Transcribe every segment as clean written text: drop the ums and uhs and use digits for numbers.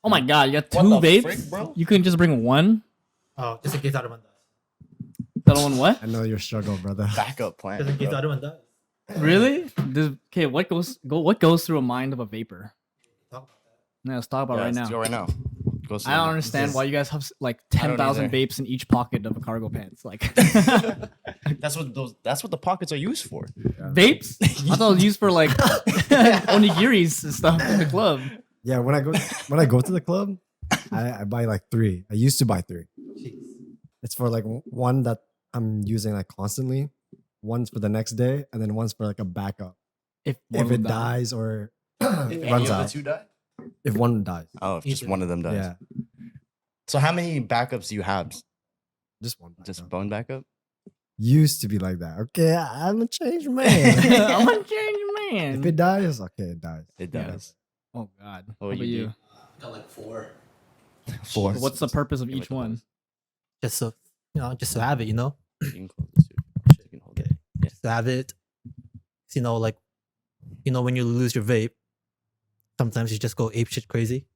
Oh my god, you got two What the vapes? frick, bro? You couldn't just bring one? Oh, just in case the other one dies. The other one what? I know your struggle, brother. Backup plan. Just in case the bro. other one dies. Really? Okay, what goes through a mind of a vapor? Talk about No, let's talk about Yeah, right let's now. go right now. Go I don't understand why you guys have like 10,000 either. vapes in each pocket of a cargo pants. Like That's what the pockets are used for. vapes? I thought it was used for like onigiris and stuff in the club. Yeah, when I go to the club, I buy like 3. I used to buy 3. that. Jeez. It's for like one that I'm using like constantly, one's for the next day, and then one's for like a backup If if it dies or If runs any of the out. two die? If one dies, Oh, if just Either. one of them dies. yeah, So how many backups do you have? just one. Just backup. bone backup? Used to be like that. Okay, I'm a changed man. I'm a change man. If it dies, okay, it dies. It Yeah. does. Oh god. What What about you do? you? Got like 4. 4. What's the purpose of Give each it one? close. Just so just to have it, You can close this too. You can hold it. Just to have it. Like, when you lose your vape, sometimes you just go ape shit crazy.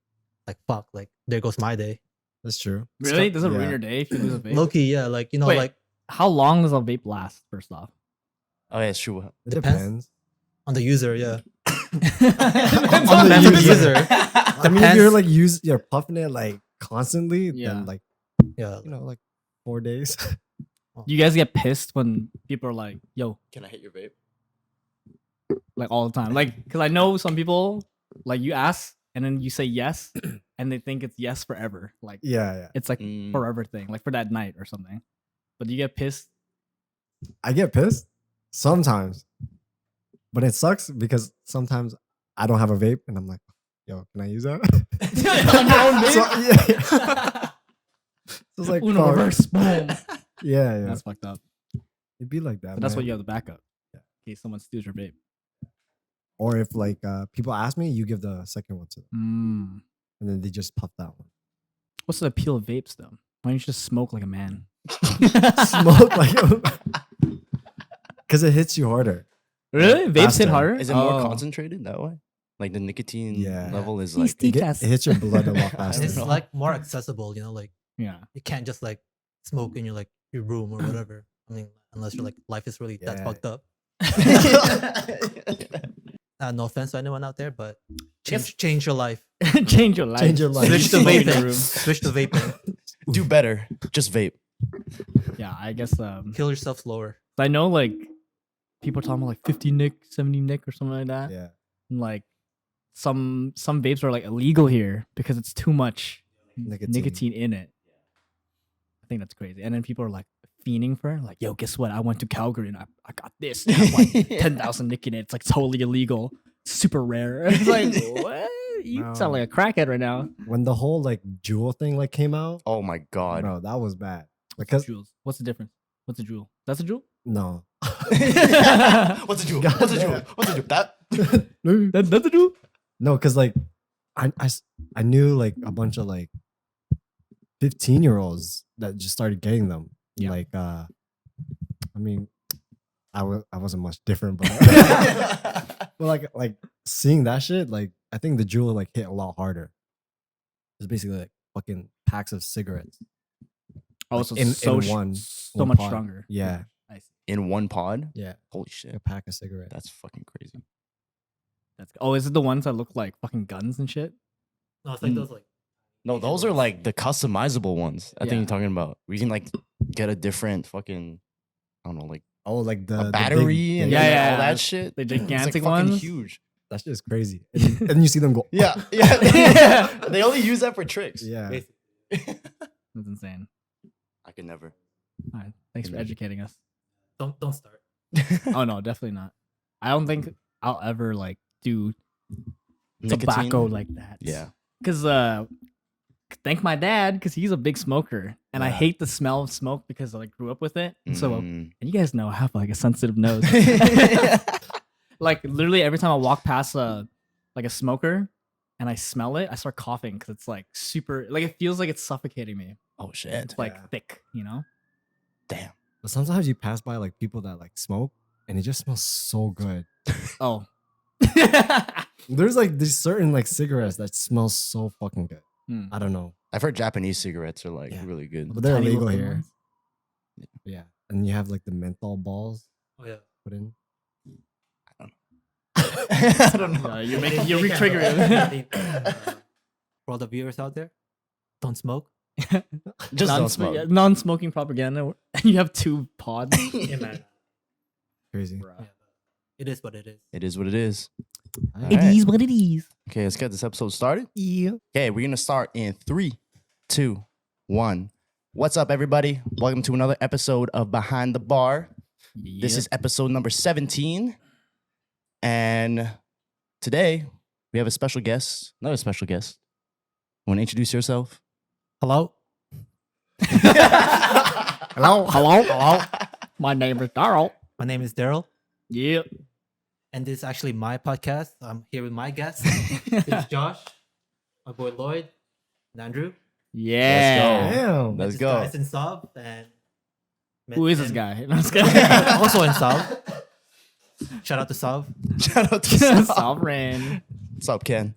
Like fuck, like there goes my day. That's true. Really? Does it ruin Yeah. your day if you lose a vape? Low key, yeah. Like Wait. like How long does a vape last? First off, Oh yeah, it's true. It Depends. depends. on the user, yeah. Depends on the user. I mean, if you're like you're puffing it like constantly, Yeah. then like Yeah. like 4 days. You guys get pissed when people are like, "Yo," Can I hit your vape? like all the time. Like, because I know some people like you ask and then you say yes, and they think it's yes forever. Like yeah. it's like Mm. forever thing, like for that night or something. But you get pissed. I get pissed sometimes, but it sucks because sometimes I don't have a vape and I'm like, yo, can I use that? On your own So, vape? yeah. So it's like, Uno fuck. reverse, boom. Yeah. That's fucked up. It'd be like that. But that's man. what you have the backup. Yeah. In case someone steals your vape. Or if like people ask me, you give the second one to them, Mm. and then they just puff that one. What's the appeal of vapes though? Why don't you just smoke like a man? Smoke like, because it hits you harder. Really? Vapes Faster. hit harder? Is it more Oh. concentrated that way? Like the nicotine Yeah. level is He's like deep. It hits your blood a lot And faster. it's like more accessible, like Yeah. you can't just like smoke in your room or whatever. I mean, unless you're like life is really that Yeah. fucked up. No offense to anyone out there, but change your life. Change your life. Change your life. Switch to Smoke in the vaping. room. Switch to vaping. do better. Just vape. Yeah, I guess Kill yourself slower. I know like people are talking about like 50 nick, 70 nick or something like that. Yeah. And, like some vapes are like illegal here because it's too much nicotine in it. I think that's crazy. And then people are like fiending for it. Like, yo, guess what? I went to Calgary and I got this. It has like 10,000 nick in it. It's like totally illegal. Super rare. It's like, what? You No. sound like a crackhead right now. When the whole like jewel thing like came out, Oh my god. bro, that was bad. Because Jewels. What's the difference? What's a jewel? That's a jewel? no, What's a jewel? What's a jewel? What's a jewel? That That's a jewel? no, because like I knew like a bunch of like 15-year-olds that just started getting them. Yeah. Like I mean, I wasn't much different, but but like seeing that shit, like I think the jewel like hit a lot harder. It's basically like fucking packs of cigarettes. Oh, Like, so in so, one so one much pod. stronger. Yeah, I see. in one pod? yeah, Holy shit. a pack of cigarettes. That's fucking crazy. Oh, is it the ones that look like fucking guns and shit? No, it's like Mm. those like No, those are like the customizable ones. I think Yeah. you're talking about. We can like get a different fucking, I don't know, like Oh, like the a battery big- and Yeah, like, yeah, all yeah. that shit. The It's, like, gigantic fucking ones? huge. That shit is crazy. And then you see them go. Yeah, yeah. They only use that for tricks. Yeah. basically. That's insane. I could never. All right. Thanks for Mhm. educating us. Don't start. Oh no, definitely not. I don't think I'll ever like do Nicotine? tobacco like that. Yeah. Cause thank my dad because he's a big smoker and I Yeah. hate the smell of smoke because I like, grew up with it. And so Mm. and you guys know I have like a sensitive nose. Like literally every time I walk past a smoker and I smell it, I start coughing because it's like super like it feels like it's suffocating me. Oh shit. It's like Yeah. thick, you know? Damn. But sometimes you pass by like people that like smoke and it just smells so good. Oh. There's like these certain like cigarettes that smell so fucking good. I don't know, I've heard Japanese cigarettes are like Yeah. really good. but they're Tiny illegal little here. ones. Yeah, and you have like the menthol balls Oh yeah. put in. I don't know. You're re-triggering. For all the viewers out there, don't smoke. Just don't smoke. Non-smoking propaganda. You have 2 pods. Yeah, man. Crazy. Yeah, it is what it is. It is what it is. All It right. what it is. Okay, let's get this episode started. Yeah. Okay, we're gonna start in 3, 2, 1. What's up, everybody? Welcome to another episode of Behind the Bar. This is episode number 17. And today we have a special guest, another special guest. Want to introduce yourself? Hello. Hello. My name is Daryl. My name is Daryl, Yeah. and this is actually my podcast. I'm here with my guests. This is Josh, my boy Lloyd, and Andrew. Yeah. Damn. Let's This go. guy's in Sub, and met Who is this him- guy? No, I'm just kidding. Also in Sub. Shout out to Sub. Shout out to Sal. Sovereign. What's up, Ken?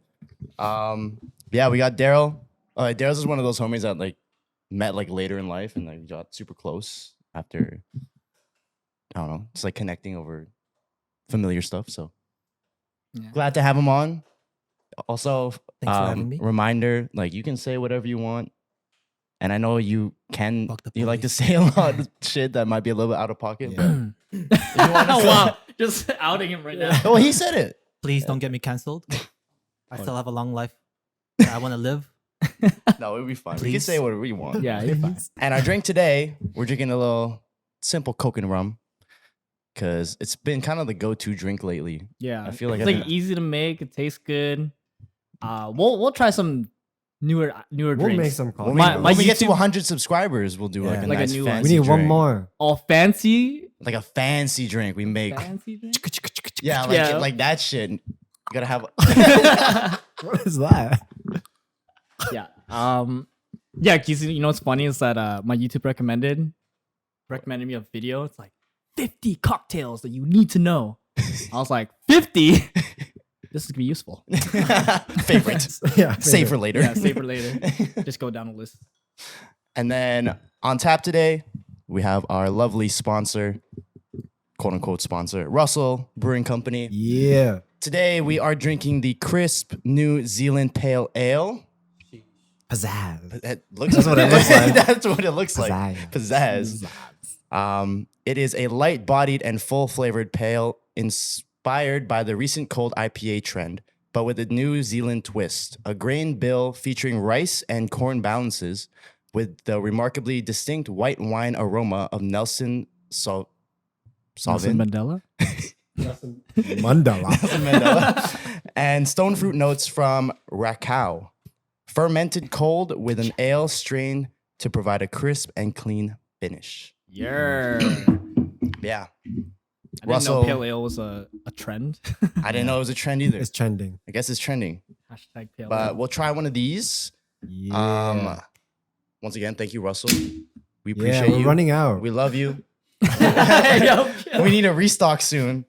Yeah, we got Daryl. Daryl's is one of those homies that like met like later in life and like got super close after. I don't know, just like connecting over familiar stuff. So Yeah. glad to have him on. Also, Thanks for having me. reminder, like you can say whatever you want. And I know you can, Fuck the you like to police. say a lot of shit that might be a little bit out of pocket. Yeah. Oh, wow. Just outing him right now. But, well, he said it. Please don't get me canceled. I still have a long life that I want to live. No, it'll be fine. We can Please. say whatever we want. Yeah, you're fine. And our drink today, we're drinking a little simple Coke and rum because it's been kind of the go-to drink lately. Yeah. I feel like it's I've like been- easy to make. It tastes good. We'll try some newer We'll drinks. make some When coffee. we, My when we get to YouTube- 100 subscribers, we'll do like Yeah. a Like a nice new one. fancy We need one drink. more. All fancy. Like a fancy drink we make. Fancy drink. Yeah, like, Yeah. like that shit. You gotta have. What is that? Yeah. Yeah, 'cause you know what's funny is that my YouTube recommended me a video. It's like 50 cocktails that you need to know. I was like, 50? This is gonna be useful. Favorite. Yeah. Save for later. Yeah, save for later. Just go down the list. And then on tap today, we have our lovely sponsor, quote unquote sponsor, Russell Brewing Company. Yeah. Today we are drinking the crisp New Zealand Pale Ale. Pizzazz. It looks That's what it looks like. That's what it looks like. Pizzazz. Pizzazz. It is a light-bodied and full-flavored pale inspired by the recent cold IPA trend, but with a New Zealand twist. A grain bill featuring rice and corn balances with the remarkably distinct white wine aroma of Nelson Nelson Sauvin. Mandela? Mandala. Nelson Mandela, and stone fruit notes from Rakau. Fermented cold with an ale strain to provide a crisp and clean finish. Yeah. Yeah. I didn't Russell- know pale ale was a trend. I didn't know it was a trend either. It's trending. I guess it's trending. Hashtag pale But ale. we'll try one of these. Yeah. Once again, thank you, Russell. We Yeah, appreciate we're you. running out. We love you. Yo, We need a restock soon.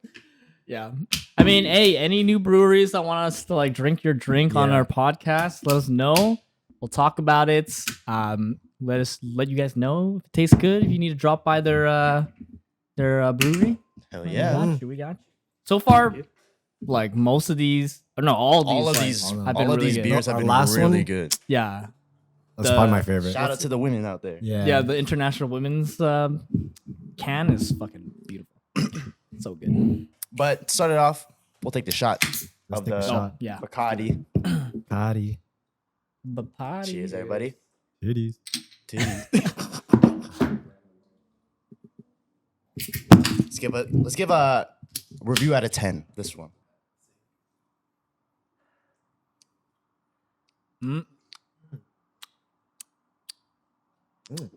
yeah. I mean, hey, any new breweries that want us to like drink your drink on Yeah. our podcast, let us know. We'll talk about it. Let you guys know if it tastes good. If you need to drop by their brewery, Hell we yeah. got you. We got you. So far, like most of these, or no, all All these, of like, these, have been all of really these good. beers have Our been last really one- good. Yeah, That's the- probably my favorite. Shout out to the women out there. Yeah. yeah. The International Women's can is fucking beautiful. So good. But to start it off, we'll take the shot Let's of take a the shot. Yeah. Bacardi. Patty. Bacardi. Cheers, everybody. Titties. Let's give a review out of 10. This one.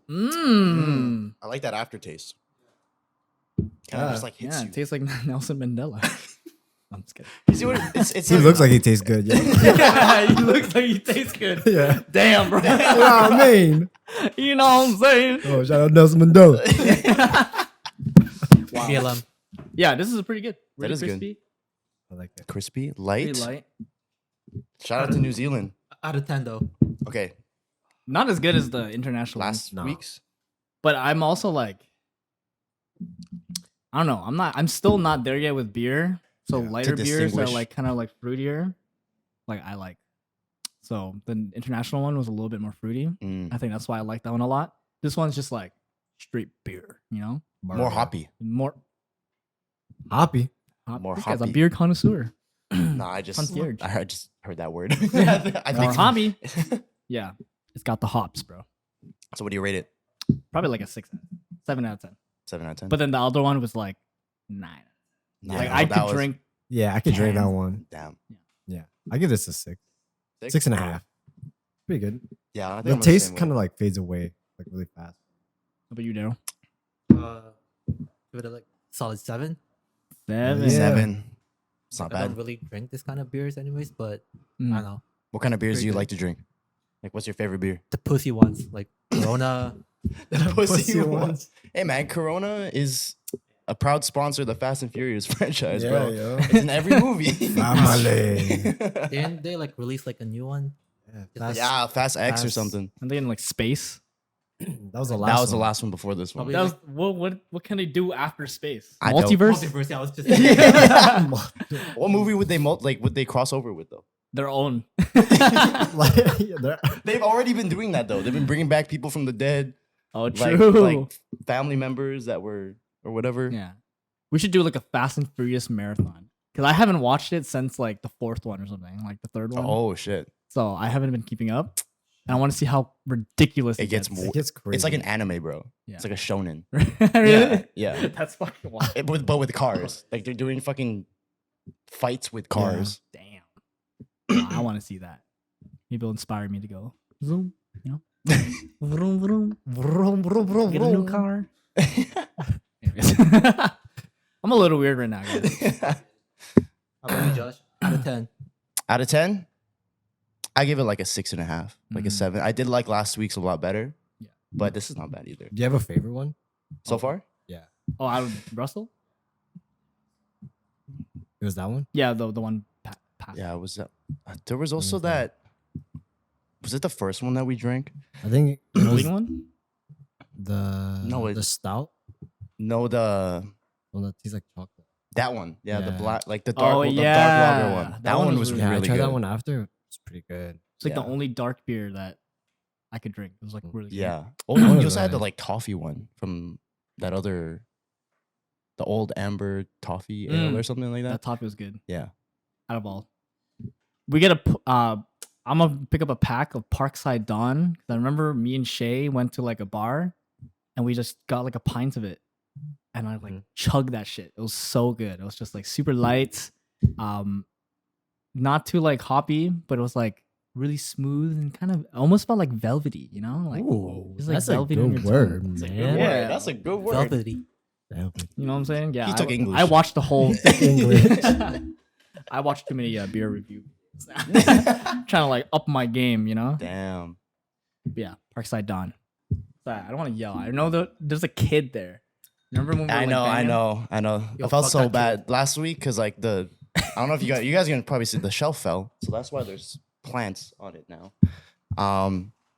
Mmm. I like that aftertaste. Kind of Yeah. just like hits Yeah, you. it tastes like Nelson Mandela. I'm just kidding. You see what it's He looks like he tastes good. Yeah. Yeah, he looks like he tastes good. Yeah. Damn, bro. You know what I mean? You know what I'm saying? Oh, shout out Nelson Mandela. Wow. BLM. Yeah, this is pretty good. That is good. crispy, I like it. crispy, pretty light. light. Shout out to New Zealand. Out of 10 though. Okay, Not as good as the international ones, last No. week's. but I'm also like, I don't know. I'm still not there yet with beer. So Yeah, to lighter beers are distinguish. like kind of like fruitier. Like I like. So the international one was a little bit more fruity. Mm, I think that's why I like that one a lot. This one's just like straight beer, you know? more hoppy. More Hoppy. More this guy's a hoppy. beer connoisseur. Nah, I Concierge. just heard that word. I More think. hobby. Yeah. It's got the hops, bro. So what do you rate it? Probably like a 7 out of 10. 7 out of 10. But then the other one was like 9. Nah, Like no, I that could was- drink. Yeah, I could drink that Cans. one. Damn. Yeah, I give this a 6. 6? 6.5. Pretty good. Yeah, I think The I'm taste same kind of way. like fades away like really fast. How about you, Daryl? Give it a like solid 7. 7. Yeah. 7. It's not I don't bad. really drink this kind of beers, anyways. But Mm. I don't know What kind of beers do you Pretty like to drink? Like, what's your favorite beer? the pussy ones like Corona. The pussy ones. Hey man, Corona is a proud sponsor of the Fast and Furious franchise, bro. yo. It's in every movie. Family. Didn't they like release like a new one? That's- Yeah, Fast X or Fast- something. And then like space. That was the last. That was the one. last one before this one. Probably That was what can they do after space? I don't- Multiverse? Multiverse. Yeah, I was just What movie would they would they cross over with though? Their own. Like, yeah, they're- They've already been doing that though. They've been bringing back people from the dead, Oh, like true. family members that were or whatever. Yeah. We should do like a Fast and Furious marathon. Because I haven't watched it since like the 4th one or something, like the 3rd one. Oh shit! So I haven't been keeping up. And I want to see how ridiculous It gets more. it gets crazy. It's like an anime, bro. Yeah. It's like a shonen. Really? Yeah. That's fucking wild. But with cars, like they're doing fucking fights with cars. Damn. I want to see that. Maybe it'll inspire me to go. Zoom. You know? Vroom, vroom. Vroom, vroom, vroom, Get a new vroom. car. Anyways. I'm a little weird right now, guys. How about you, Josh? Out of 10. Out of 10, I give it like a 6.5, like a Mm. 7. I did like last week's a lot better. Yeah. But this is not bad either. Do you have a favorite one? So far? Yeah, Oh, out of Russell? it was that one. Yeah, the one past. Yeah, it was there was also was that. Was it the first one that we drank? I think The it was green one? No, the stout. No, the Well, that tastes like chocolate. that one. Yeah, the Yeah. black, like the Oh, dark, the dark yeah. lager one. That That, one one was was really Yeah, really I tried good. that one after. It's pretty good. It's like the Yeah. only dark beer that I could drink. It was like really good. Yeah. Oh, That you was also had the nice. like toffee one from that other, the old amber toffee ale Mm. or something like That that. toffee was good. Yeah. Out of all. We get I'm gonna pick up a pack of Parkside Dawn. 'Cause I remember me and Shay went to like a bar and we just got like a pint of it. And I like chugged that shit. It was so good. It was just like super light. Not too like hoppy, but it was like really smooth and kind of almost felt like velvety, you know? Like Ooh, it's like that's a velvet on good your word, tongue. Good man. word. Yeah. That's a good word. Velvety. Velvet. You know what I'm saying? Yeah. He took English. I watched the whole English. I watched too many beer reviews. Trying to like up my game, you know? Damn. But yeah, Parkside Dawn. Sorry, I don't want to yell. I know that there's a kid there. Remember when we were I like, know. banging? Yo, I felt fuck so that bad last week because like I don't know if you guys are gonna probably see the shelf fell, so that's why there's plants on it now.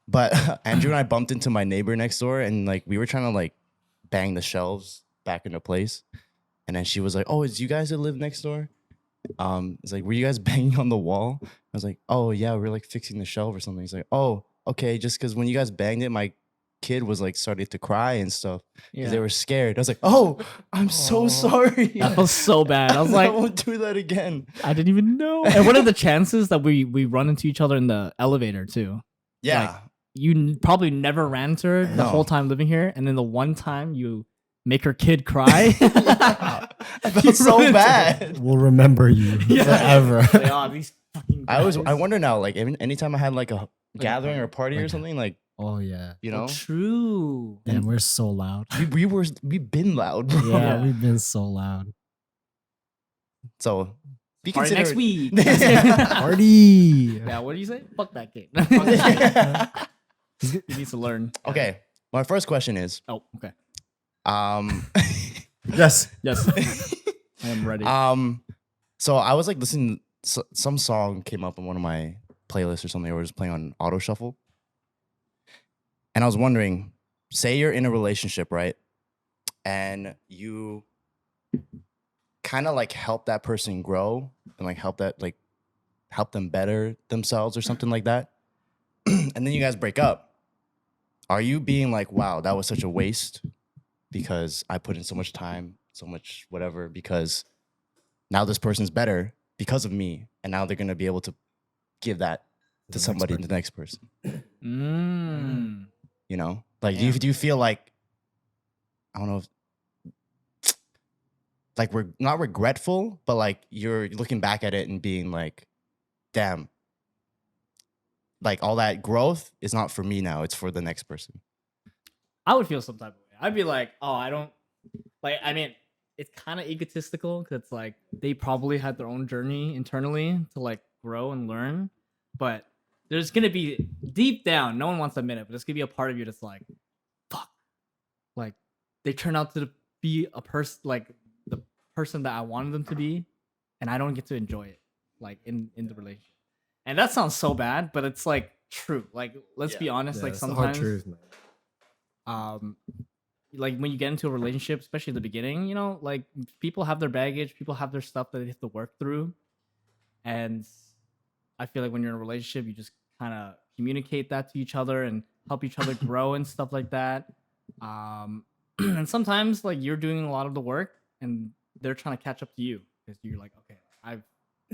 But Andrew and I bumped into my neighbor next door, and like we were trying to like bang the shelves back into place, and then she was like, "Oh, is you guys that live next door?" It's like, "Were you guys banging on the wall?" I was like, "Oh yeah, we're like fixing the shelf or something." He's like, "Oh, okay, just because when you guys banged it, my kid was like started to cry and stuff because they were scared." I was like, "Oh, I'm so sorry." That was so bad. I was like, I won't do that again. I didn't even know. And what are the chances that we run into each other in the elevator too? Yeah. You probably never ran into her the No. whole time living here, and then the one time you make her kid cry. I felt so bad. We'll remember you forever. Like, oh, these fucking I guys. wonder now, like anytime I had like a gathering or a party or like- something, like, Oh yeah. you Oh, know, true. Damn, we're so loud. we've been loud, bro. Yeah, Yeah. we've been so loud. So be All right, next considerate. week. Party. Yeah, what do you say? Fuck that kid. He needs to learn. Okay, my first question is, Oh, okay. Yes. Yes. I am ready. so I was like listening, some song came up on one of my playlist or something, or just playing on auto shuffle. And I was wondering, say you're in a relationship, right? And you kind of like help that person grow and like help them better themselves or something like that. And then you guys break up. Are you being like, wow, that was such a waste because I put in so much time, so much whatever, because now this person's better because of me. And now they're going to be able to give that to somebody, the next person. You know, like, do you feel like, I don't know, like we're not regretful, but like you're looking back at it and being like, damn, like all that growth is not for me now. It's for the next person. I would feel some type of way. I'd be like, oh, I don't like. I mean, it's kind of egotistical because it's like they probably had their own journey internally to like grow and learn, but there's gonna be deep down. No one wants to admit it, but there's gonna be a part of you that's like, fuck, like they turn out to be a person, like the person that I wanted them to be, and I don't get to enjoy it, like in the relationship. And that sounds so bad, but it's like true. Like let's be honest. Like it's the sometimes, hard truth, man. like when you get into a relationship, especially at the beginning, you know, like people have their baggage, people have their stuff that they have to work through, and I feel like when you're in a relationship, you just kind of communicate that to each other and help each other grow and stuff like that. And sometimes like you're doing a lot of the work and they're trying to catch up to you because you're like, okay, I've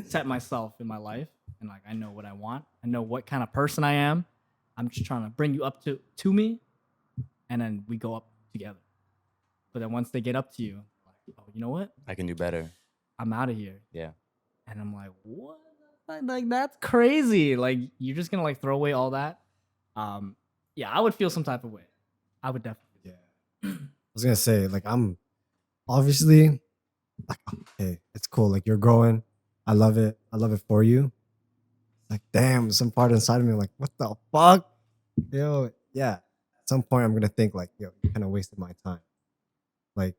set myself in my life and like I know what I want. I know what kind of person I am. I'm just trying to bring you up to me, and then we go up together. But then once they get up to you, like, oh, you know what? I can do better. I'm out of here. Yeah. And I'm like, what? Like that's crazy. Like you're just gonna like throw away all that. Yeah, I would feel some type of way. I would definitely. Yeah. I was gonna say, like, I'm obviously like, hey, it's cool. Like you're growing. I love it. I love it for you. Like, damn, some part inside of me, like, what the fuck? Yo, yeah. At some point I'm gonna think like, yo, you kind of wasted my time. Like,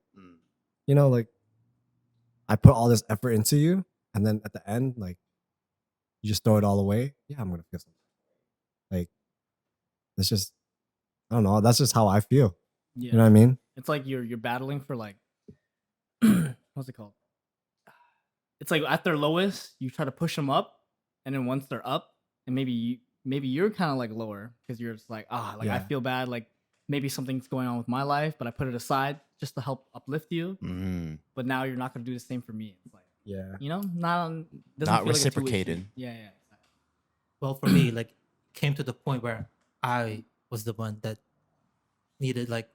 you know, like I put all this effort into you, and then at the end, like, you just throw it all away. Yeah, I'm gonna feel something. Like, it's just, I don't know. That's just how I feel. Yeah. You know what I mean? It's like you're battling for like, what's it called? It's like at their lowest, you try to push them up, and then once they're up, and maybe you're kind of like lower because you're just like, I Yeah. feel bad. Like maybe something's going on with my life, but I put it aside just to help uplift you. But now you're not gonna do the same for me. It's like, Yeah. you know, doesn't Not feel like a two-way reciprocated. street. Yeah. Well, for me, like, came to the point where I was the one that needed like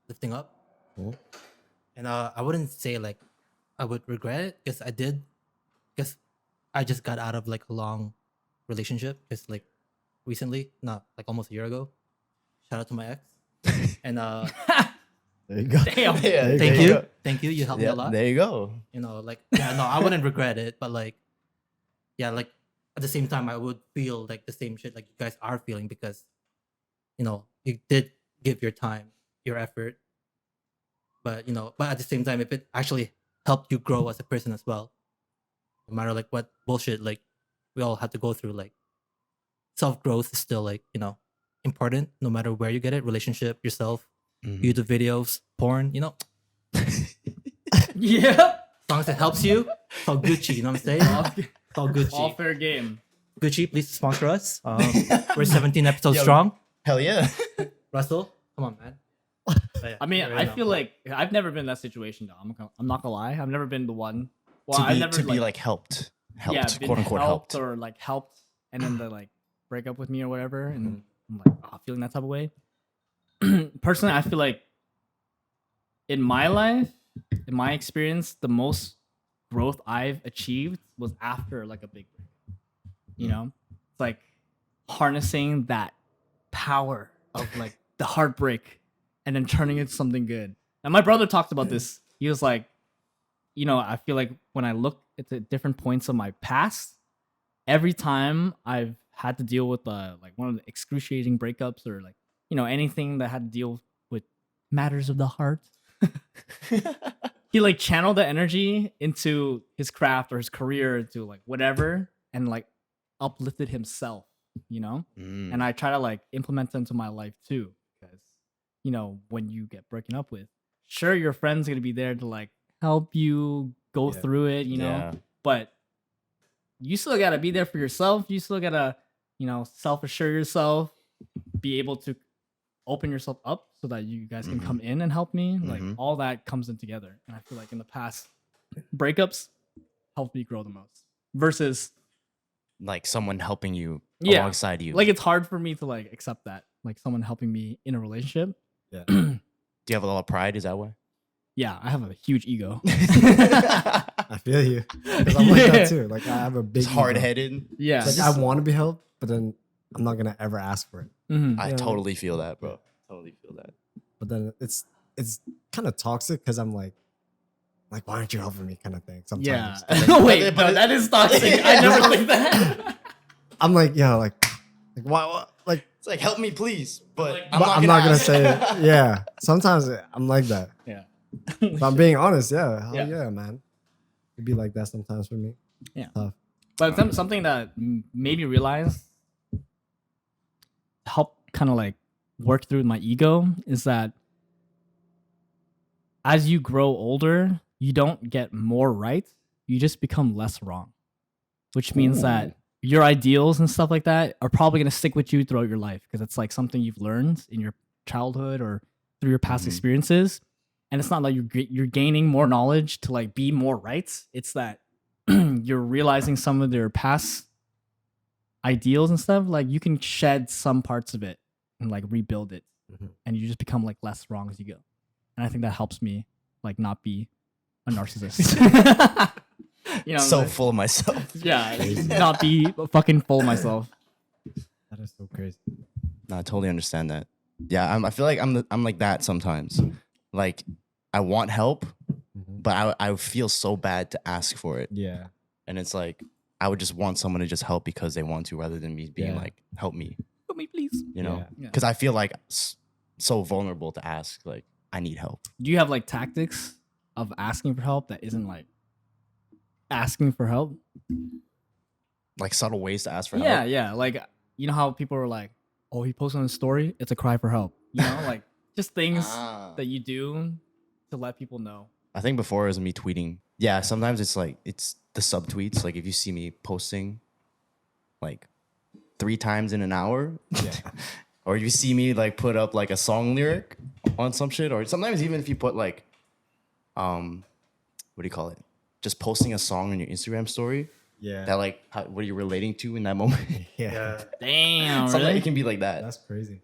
lifting up, Cool. and I wouldn't say like I would regret it because I did, because I just got out of like a long relationship. It's like recently, not like almost a year ago. Shout out to my ex, and There you go. Damn. Yeah, thank you, you helped me a lot. There you go. You know, like, yeah, no, I wouldn't regret it, but like, yeah, like at the same time, I would feel like the same shit like you guys are feeling because, you know, you did give your time, your effort, but you know, but at the same time, if it actually helped you grow as a person as well, no matter like what bullshit like we all have to go through, like self growth is still like, you know, important no matter where you get it, relationship, yourself, YouTube videos, porn, you know, Yeah. as long as it helps you, it's all Gucci, you know what I'm saying? It's all Gucci. All fair game. Gucci, please sponsor us. We're 17 episodes Yo. strong. Hell yeah. Russell, come on, man. But yeah, I mean, you already I know. feel like I've never been in that situation though. I'm not gonna lie. I've never been the one. Well, I've never to be like helped, been quote unquote helped. or like helped, and then they like break up with me or whatever, and I'm like feeling that type of way. Personally, I feel like in my life, in my experience, the most growth I've achieved was after like a big break. You know, it's like harnessing that power of like the heartbreak and then turning it into something good. And my brother talked about this. He was like, you know, I feel like when I look at the different points of my past, every time I've had to deal with like one of the excruciating breakups or like, you know, anything that had to deal with matters of the heart, he like channeled the energy into his craft or his career, into like whatever, and like uplifted himself, you know? Mm. And I try to like implement them into my life too. Because, you know, when you get broken up with, sure, your friend's gonna be there to like help you go Yeah. through it, you know, Yeah. but you still gotta be there for yourself. You still gotta, you know, self-assure yourself, be able to open yourself up so that you guys can come in and help me. Like all that comes in together. And I feel like in the past, breakups helped me grow the most versus Like someone helping you Yeah. alongside you. like it's hard for me to like accept that. Like someone helping me in a relationship. Yeah. Do you have a lot of pride? Is that why? Yeah, I have a huge ego. I feel you. Because I'm like Yeah. that too. Like I have a big Just ego. hard headed. Yeah. It's like I want to be helped, but then I'm not gonna ever ask for it. Mhm. I Yeah. totally feel that, bro. Totally feel that. But then it's kind of toxic because I'm like, why aren't you helping me? Kind of thing. Yeah. Sometimes. Wait, but no, that is toxic. I never think that. I'm like, yeah, like why? Like, It's like, help me, please. But I'm I'm not gonna ask. say it. Yeah. Sometimes I'm like that. Yeah. If I'm being honest, yeah, hell Yeah. yeah, man. It'd be like that sometimes for me. Yeah. Tough. But something that made me realize, help kind of like work through my ego, is that as you grow older, you don't get more right. You just become less wrong, which means that your ideals and stuff like that are probably going to stick with you throughout your life because it's like something you've learned in your childhood or through your past experiences. And it's not like you're gaining more knowledge to like be more right. It's that you're realizing some of their past ideals and stuff. Like you can shed some parts of it and like rebuild it, and you just become like less wrong as you go. And I think that helps me like not be a narcissist. You know, So like, full of myself. yeah, not be fucking full of myself. That is so crazy. No, I totally understand that. Yeah, I feel like I'm like that sometimes. Like I want help, but I feel so bad to ask for it. Yeah. And it's like I would just want someone to just help because they want to, rather than me being Yeah. like, help me, Help me, please. you know? Yeah. Because I feel like so vulnerable to ask, like, I need help. Do you have like tactics of asking for help that isn't like asking for help? Like subtle ways to ask for Yeah, help. yeah. Like you know how people are like, "Oh, he posted on a story. It's a cry for help." You know, like just things that you do to let people know. I think before it was me tweeting. Yeah, sometimes it's like, it's the subtweets. Like if you see me posting like 3 times in an hour, or you see me like put up like a song lyric on some shit, or sometimes even if you put like, what do you call it? Just posting a song on your Instagram story Yeah. that like, what are you relating to in that moment? Yeah. Damn, Sometimes really? it can be like that. That's crazy.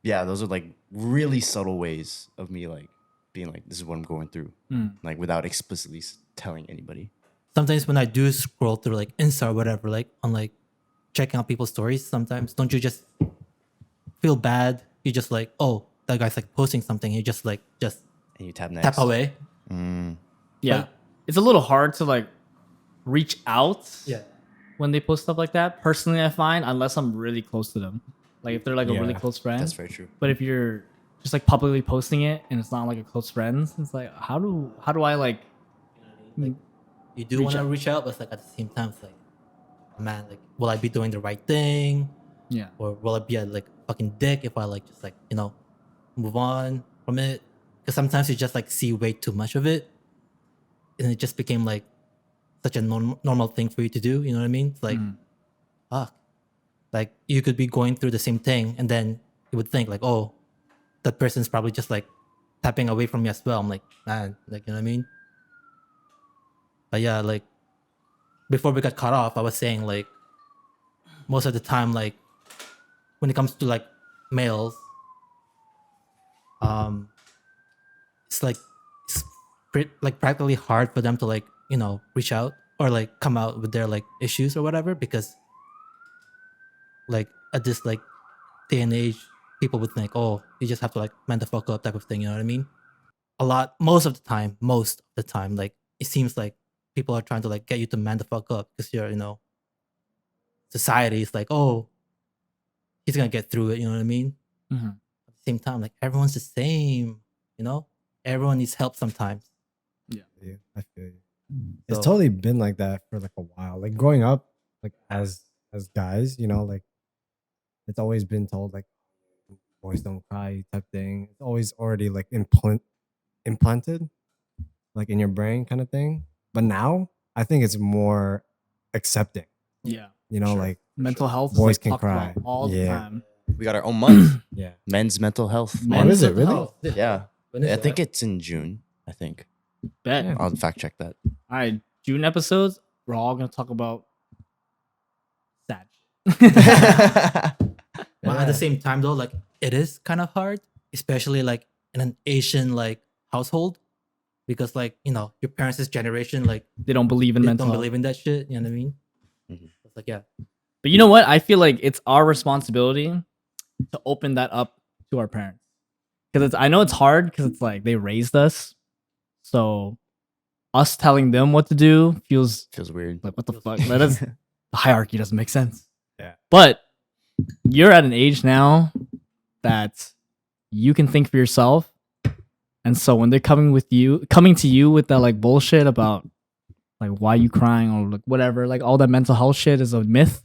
Yeah, those are like really subtle ways of me like being like, this is what I'm going through, like without explicitly telling anybody. Sometimes when I do scroll through like Insta or whatever, like on like checking out people's stories, sometimes don't you just feel bad? You just like, oh, that guy's like posting something. You just like And you tap next. tap away. Yeah, But- it's a little hard to like reach out. Yeah. When they post stuff like that, personally, I find, unless I'm really close to them, like if they're like a really Yeah. close friend. That's very true. But if you're just like publicly posting it and it's not like a close friend, it's like how do I like You do Reach want to out. reach out, but it's like at the same time, it's like, man, like, will I be doing the right thing? yeah Or will I be a like fucking dick if I like just like, you know, move on from it? Because sometimes you just like see way too much of it, and it just became like such a normal thing for you to do. You know what I mean? It's like, fuck. Like you could be going through the same thing, and then you would think like, oh, that person's probably just like tapping away from me as well. I'm like, man, like, you know what I mean? But yeah, like before we got cut off, I was saying like most of the time, like when it comes to like males, it's like like practically hard for them to like, you know, reach out or like come out with their like issues or whatever, because like at this like day and age, people would think, oh, you just have to like man the fuck up type of thing. You know what I mean? Most of the time, like it seems like people are trying to like get you to man the fuck up because you're, you know, society is like, oh, he's gonna get through it. You know what I mean? Mhm. At the same time, like everyone's the same. You know, everyone needs help sometimes. Yeah, I feel you. It's So- totally been like that for like a while. Like growing up, like as guys, you know, like it's always been told like boys don't cry type thing. It's always already like implanted like in your brain kind of thing. But now I think it's more accepting. Yeah. You know, Sure. like Mental health Boys is like can talked about cry. all the Yeah. time. We got our own month. yeah. Men's mental health. Oh, Men's is it mental really? health. Yeah. When is I that? think it's in June. I think. Bet. Yeah. I'll fact check that. All right, June episodes, we're all gonna talk about sad. But at the same time though, like it is kind of hard, especially like in an Asian like household, because like your parents' generation like They don't believe in they mental don't health. believe in that shit. You know what I mean? Mhm. It's like yeah, But you know what? I feel like it's our responsibility to open that up to our parents. Because I know it's hard because it's like they raised us. So us telling them what to do feels Feels weird. like what the Feels fuck? weird. That is the hierarchy doesn't make sense. Yeah. But you're at an age now that you can think for yourself. And so when they're coming to you with that like bullshit about like why you crying or like whatever, like all that mental health shit is a myth,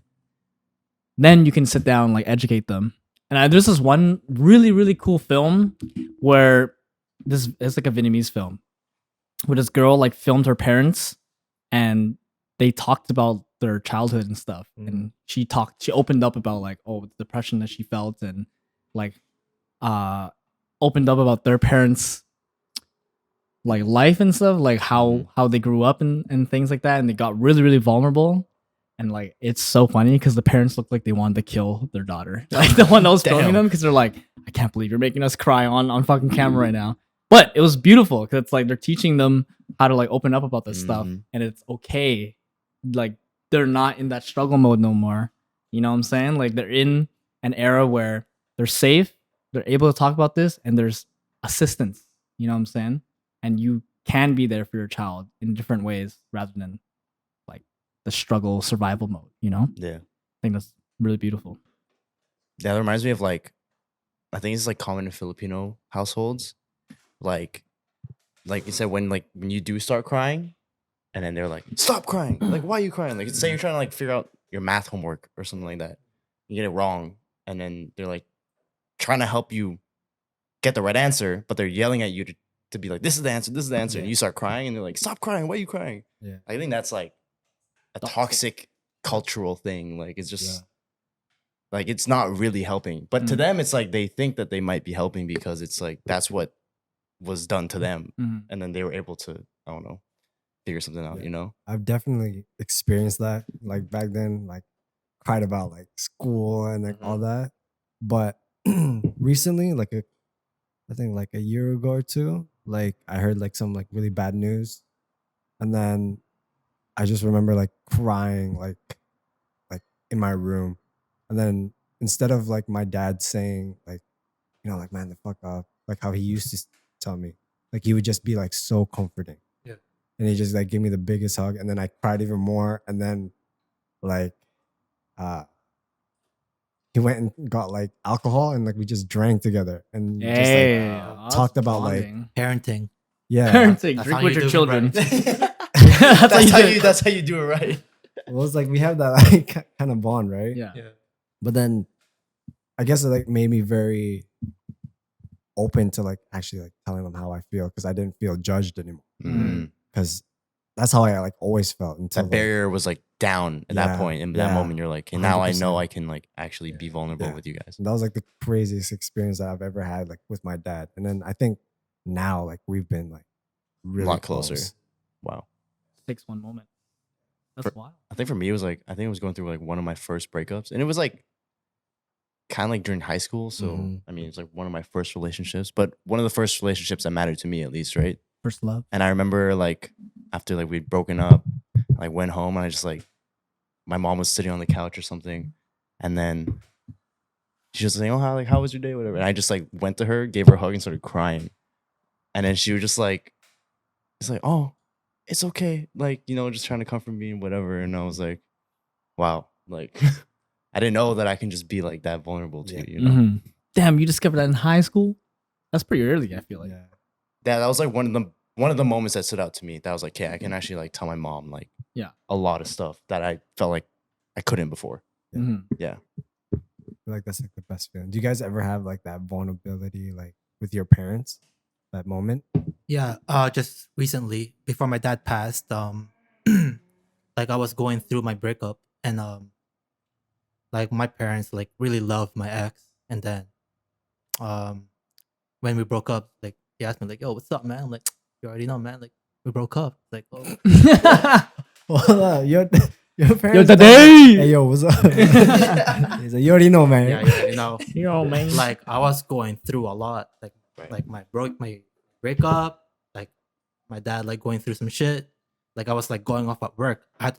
then you can sit down and like educate them. And there's this one really, really cool film where it's like a Vietnamese film where this girl like filmed her parents and they talked about their childhood and stuff. And she opened up about like, the depression that she felt and like opened up about their parents like life and stuff, like how they grew up and things like that. And they got really, really vulnerable. And like it's so funny because the parents look like they wanted to kill their daughter, like the one that was filming Damn. them, because they're like, I can't believe you're making us cry on fucking camera right now. But it was beautiful because it's like they're teaching them how to like open up about this stuff, Mhm. and it's okay. Like they're not in that struggle mode no more. You know what I'm saying? Like they're in an era where they're safe, they're able to talk about this, and there's assistance. You know what I'm saying? And you can be there for your child in different ways rather than like the struggle survival mode. You know? Yeah. I think that's really beautiful. That reminds me of like, I think it's like common in Filipino households. Like you said, when you do start crying, and then they're like, "Stop crying! Like, why are you crying?" Like, say you're trying to like figure out your math homework or something like that, you get it wrong, and then they're like trying to help you get the right answer, but they're yelling at you to be like, "This is the answer. This is the answer," and Yeah. you start crying, and they're like, "Stop crying! Why are you crying?" Yeah. I think that's like a toxic cultural thing. Like, it's just. Yeah. Like, it's not really helping. But to Mm. them, it's like they think that they might be helping because it's like that's what was done to them. Mhm. And then they were able to, I don't know, figure something out, Yeah. you know? I've definitely experienced that. Like back then, like cried about like school and like all that. But recently, I think like a year ago or two, like I heard like some like really bad news. And then I just remember like crying like in my room. And then instead of like my dad saying like, like, man, the fuck up, like how he used to tell me, like he would just be like so comforting. Yeah. And he just like gave me the biggest hug. And then I cried even more. And then like he went and got like alcohol and like we just drank together and just Hey, like that's talked about bonding. parenting. yeah. Parenting, That's drink how with you your do it, children. right? That's how you do it right. Well, it's like we have that like kind of bond, right? Yeah. But then I guess it like made me very open to like actually like telling them how I feel because I didn't feel judged anymore. Mm. Because that's how I like always felt until That barrier was like down at that Yeah, point. In that yeah, moment, you're like, and now I know 100%. I can like actually be vulnerable Yeah. with you guys. that was like the craziest experience that I've ever had like with my dad. And then I think now like we've been like really lot closer. close. Wow. Takes one moment. That's For- wild. I think for me, it was like, I think I was going through like one of my first breakups. And it was like kind of like during high school. So, Mhm. I mean, it's like one of my first relationships, but one of the first relationships that mattered to me at least, right? First love. And I remember like after like we'd broken up, I went home and I just like, my mom was sitting on the couch or something. And then she was saying, "Oh, how was your day?" Whatever. And I just like went to her, gave her a hug and started crying. And then she was just like, it's like, "Oh, it's okay." Like, just trying to comfort me and whatever. And I was like, wow, like I didn't know that I can just be like that vulnerable too, Yeah. Damn, you discovered that in high school? That's pretty early, I feel like. Yeah. That was like one of the one of the moments that stood out to me that I was like, okay, I can actually like tell my mom like a lot of stuff that I felt like I couldn't before. Yeah. I feel like that's like the best feeling. Do you guys ever have like that vulnerability like with your parents? That moment? Yeah, just recently before my dad passed, like I was going through my breakup, and like my parents like really loved my ex, and then when we broke up, like he asked me like, "Yo, what's up, man?" I'm like, "You already know, man. Like we broke up." Like, oh, Hold up, your Yo, parents. today. Hey, yo, what's up? He's like, you already know, man. yeah, you already know. Yo, man. Like I was going through a lot, like my breakup, like my dad like going through some shit. Like I was like going off at work. I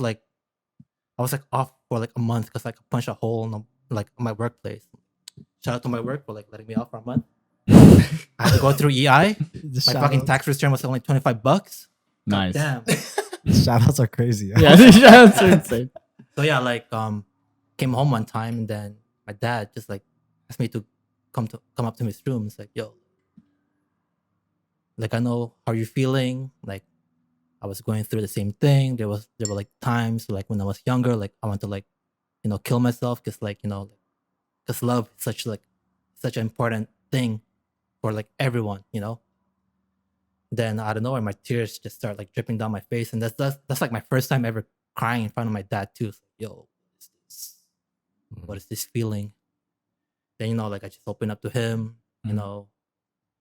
was like off for like a month because like I punched a hole in like my workplace. Shout out to my work for like letting me off for a month. I had to go through EI. My fucking tax return was only $25. Nice. Damn. Shout outs are crazy. Yeah, that's insane. So yeah, like came home one time and then my dad just like asked me to come up to his room. It's like, yo, like I know how you're feeling. Like I was going through the same thing. There were like times like when I was younger, like I want to like, kill myself because like, because love is such an important thing for like everyone. Then I don't know why my tears just start like dripping down my face. And that's like my first time ever crying in front of my dad too. It's like, yo, what is this feeling? Then, like I just opened up to him, at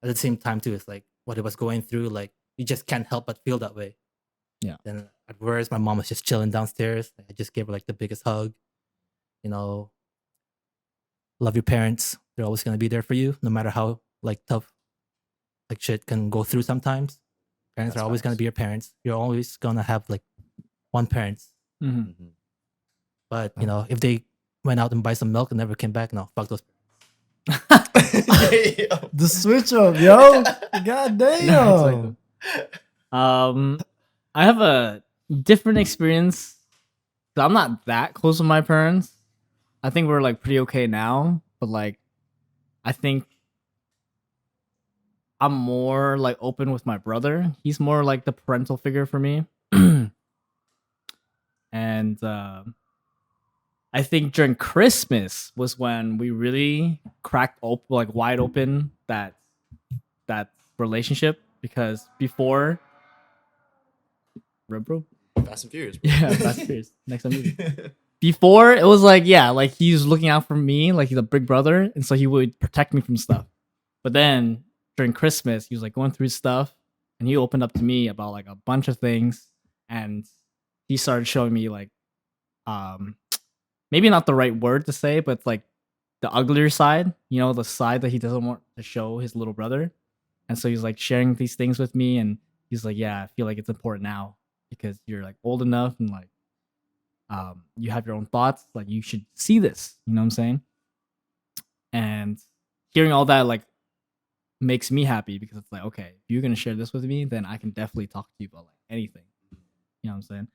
the same time too, it's like what he was going through, like you just can't help but feel that way. Yeah. Then at worst, my mom was just chilling downstairs. I just gave her like the biggest hug. Love your parents. They're always gonna be there for you, no matter how like tough like shit can go through sometimes. Parents That's are always gonna facts. be your parents. You're always gonna have like one parents. But if they went out and buy some milk and never came back, no, fuck those. The switch up, yo. God damn. I have a different experience. So I'm not that close with my parents. I think we're like pretty okay now, but like I think I'm more like open with my brother. He's more like the parental figure for me. And I think during Christmas was when we really cracked open, like wide open that relationship, because before, bro. Fast and Furious. Bro. Yeah, Fast and Furious. Next time movie. Before it was like, yeah, like he's looking out for me, like he's a big brother, and so he would protect me from stuff. But then during Christmas, he was like going through stuff, and he opened up to me about like a bunch of things, and he started showing me like, maybe not the right word to say, but like the uglier side, the side that he doesn't want to show his little brother. And so he's like sharing these things with me, and he's like, yeah, I feel like it's important now because you're like old enough and like you have your own thoughts, like you should see this, you know what I'm saying? And hearing all that like makes me happy, because it's like, okay, if you're gonna share this with me, then I can definitely talk to you about like anything, you know what I'm saying?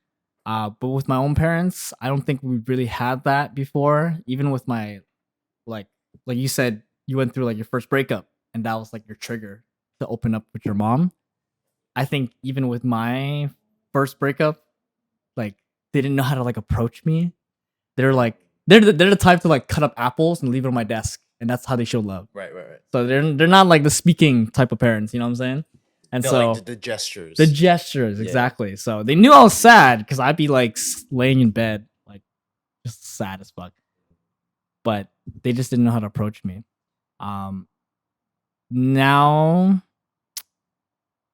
But with my own parents, I don't think we really had that before. Even with my like you said, you went through like your first breakup and that was like your trigger to open up with your mom. I think even with my first breakup, like they didn't know how to like approach me. They're like they're the type to like cut up apples and leave it on my desk, and that's how they show love. Right. So they're not like the speaking type of parents, you know what I'm saying? And They're so like the gestures. the gestures, Yeah. exactly. So they knew I was sad because I'd be like laying in bed, like just sad as fuck. But they just didn't know how to approach me. Now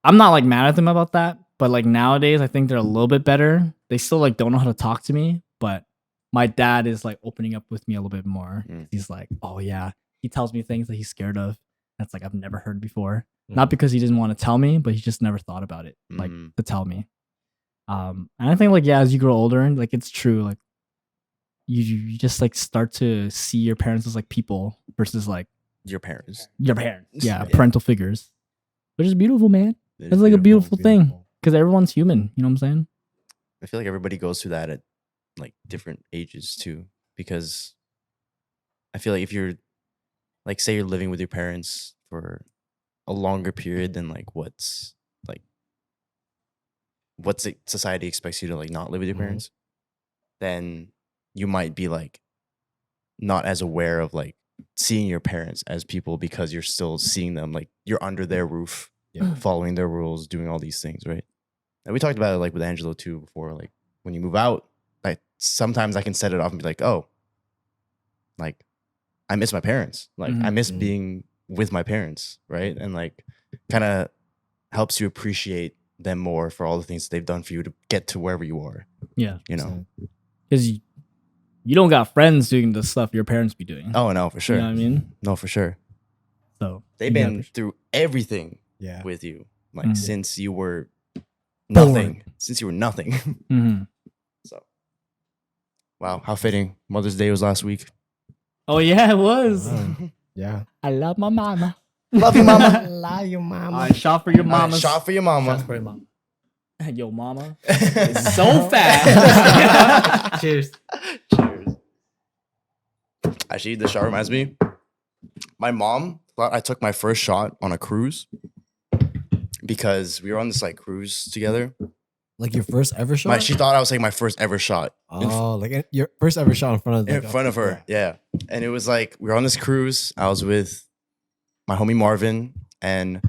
I'm not like mad at them about that, but like nowadays I think they're a little bit better. They still like don't know how to talk to me, but my dad is like opening up with me a little bit more. He's like, oh yeah, he tells me things that he's scared of. That's like I've never heard before. Not because he didn't want to tell me, but he just never thought about it, like to tell me. And I think like, yeah, as you grow older, like it's true, like you just like start to see your parents as like people versus like your parents. Yeah, parental figures, which is beautiful, man. It's like a beautiful thing because everyone's human. You know what I'm saying? I feel like everybody goes through that at like different ages too, because I feel like if you're like, say you're living with your parents for a longer period than like what's like what society expects you to like not live with your Mhm. parents, then you might be like not as aware of like seeing your parents as people because you're still seeing them like you're under their roof, Yeah. following their rules, doing all these things, right? And we talked about it like with Angelo too before. Like when you move out, like sometimes I can set it off and be like, oh, like I miss my parents. Like I miss Mhm. being with my parents, right? And like kind of helps you appreciate them more for all the things that they've done for you to get to wherever you are. Yeah. You know. Because you don't got friends doing the stuff your parents be doing. Oh no, for sure. You know what I mean? No, for sure. So They've you gotta been appreciate- through everything Yeah. with you, like Mhm. since you were Born. nothing. Since you were nothing. Mhm. So, wow, how fitting. Mother's Day was last week. Oh yeah, it was. Wow. Yeah. I love my mama. Love you, mama. Love you, mama. All right, shot for your All right, mama. shot for your Shots mama. for your mom. Yo, mama. It's so fast. Cheers. Cheers. Actually, the shot reminds me. My mom thought I took my first shot on a cruise because we were on this like cruise together. Like your first ever shot? She thought I was taking my first ever shot Oh, like your first ever shot in front of in front of her. Yeah. And it was like we were on this cruise. I was with my homie Marvin, and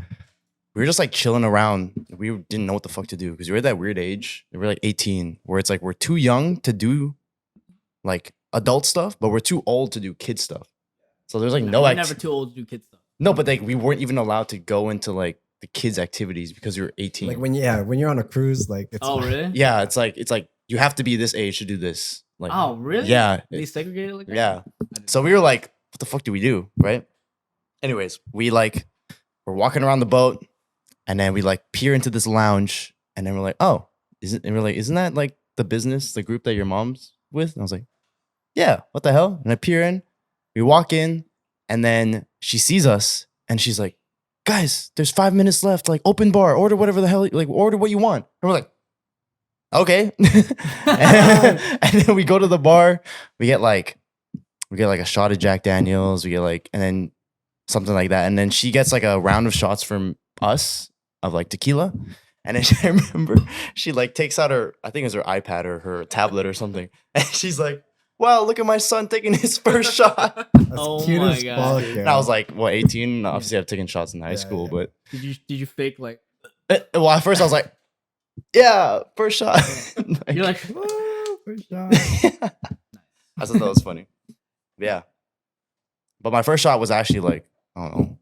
we were just like chilling around. We didn't know what the fuck to do because we were at that weird age. We were like 18, where it's like we're too young to do like adult stuff, but we're too old to do kid stuff. So there's like no You're never too old to do kid stuff. No, but like we weren't even allowed to go into like the kids' activities because we were 18. Like when you're on a cruise, like it's Oh really? Yeah, it's like you have to be this age to do this. Like Oh really? yeah, They segregated like that? yeah. So we were like, what the fuck do we do, right? Anyways, we're walking around the boat, and then we like peer into this lounge, and then we're like, oh, isn't that like the group that your mom's with? And I was like, yeah, what the hell? And I peer in, we walk in, and then she sees us, and she's like, guys, there's 5 minutes left. Like, open bar, order whatever the hell, like, order what you want. And we're like, okay. And then we go to the bar. We get like a shot of Jack Daniels. We get like, and then something like that. And then she gets like a round of shots from us of like tequila. And then I remember she like takes out I think it was her iPad or her tablet or something. And she's like, wow, look at my son taking his first shot. That's Oh cute my as God. fuck, And I was like, what, 18? Obviously, I've taken shots in high Yeah, school, yeah. but Did you fake like well, at first I was like, yeah, first shot. you're like "Woo, first shot." I thought that was funny. Yeah. But my first shot was actually like, I don't know,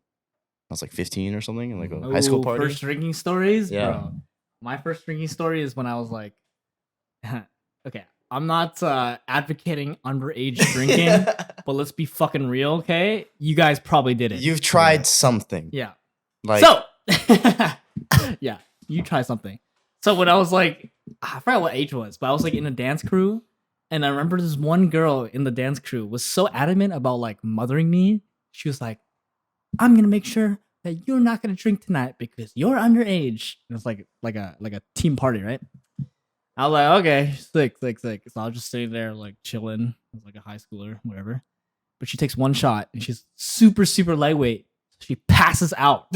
I was like 15 or something in like a high school Ooh, party. First drinking stories? Yeah. Bro. My first drinking story is when I was like okay, I'm not advocating underage drinking, but let's be fucking real, okay? You guys probably did it. You've tried something. Yeah. Like, So, yeah, you try something. So when I was like, I forgot what age it was, but I was like in a dance crew, and I remember this one girl in the dance crew was so adamant about like mothering me. She was like, "I'm gonna make sure that you're not gonna drink tonight because you're underage." And it was like a team party, right? I was like, okay, sick. So I was just sitting there like chilling. I was like a high schooler, whatever. But she takes one shot and she's super, super lightweight. She passes out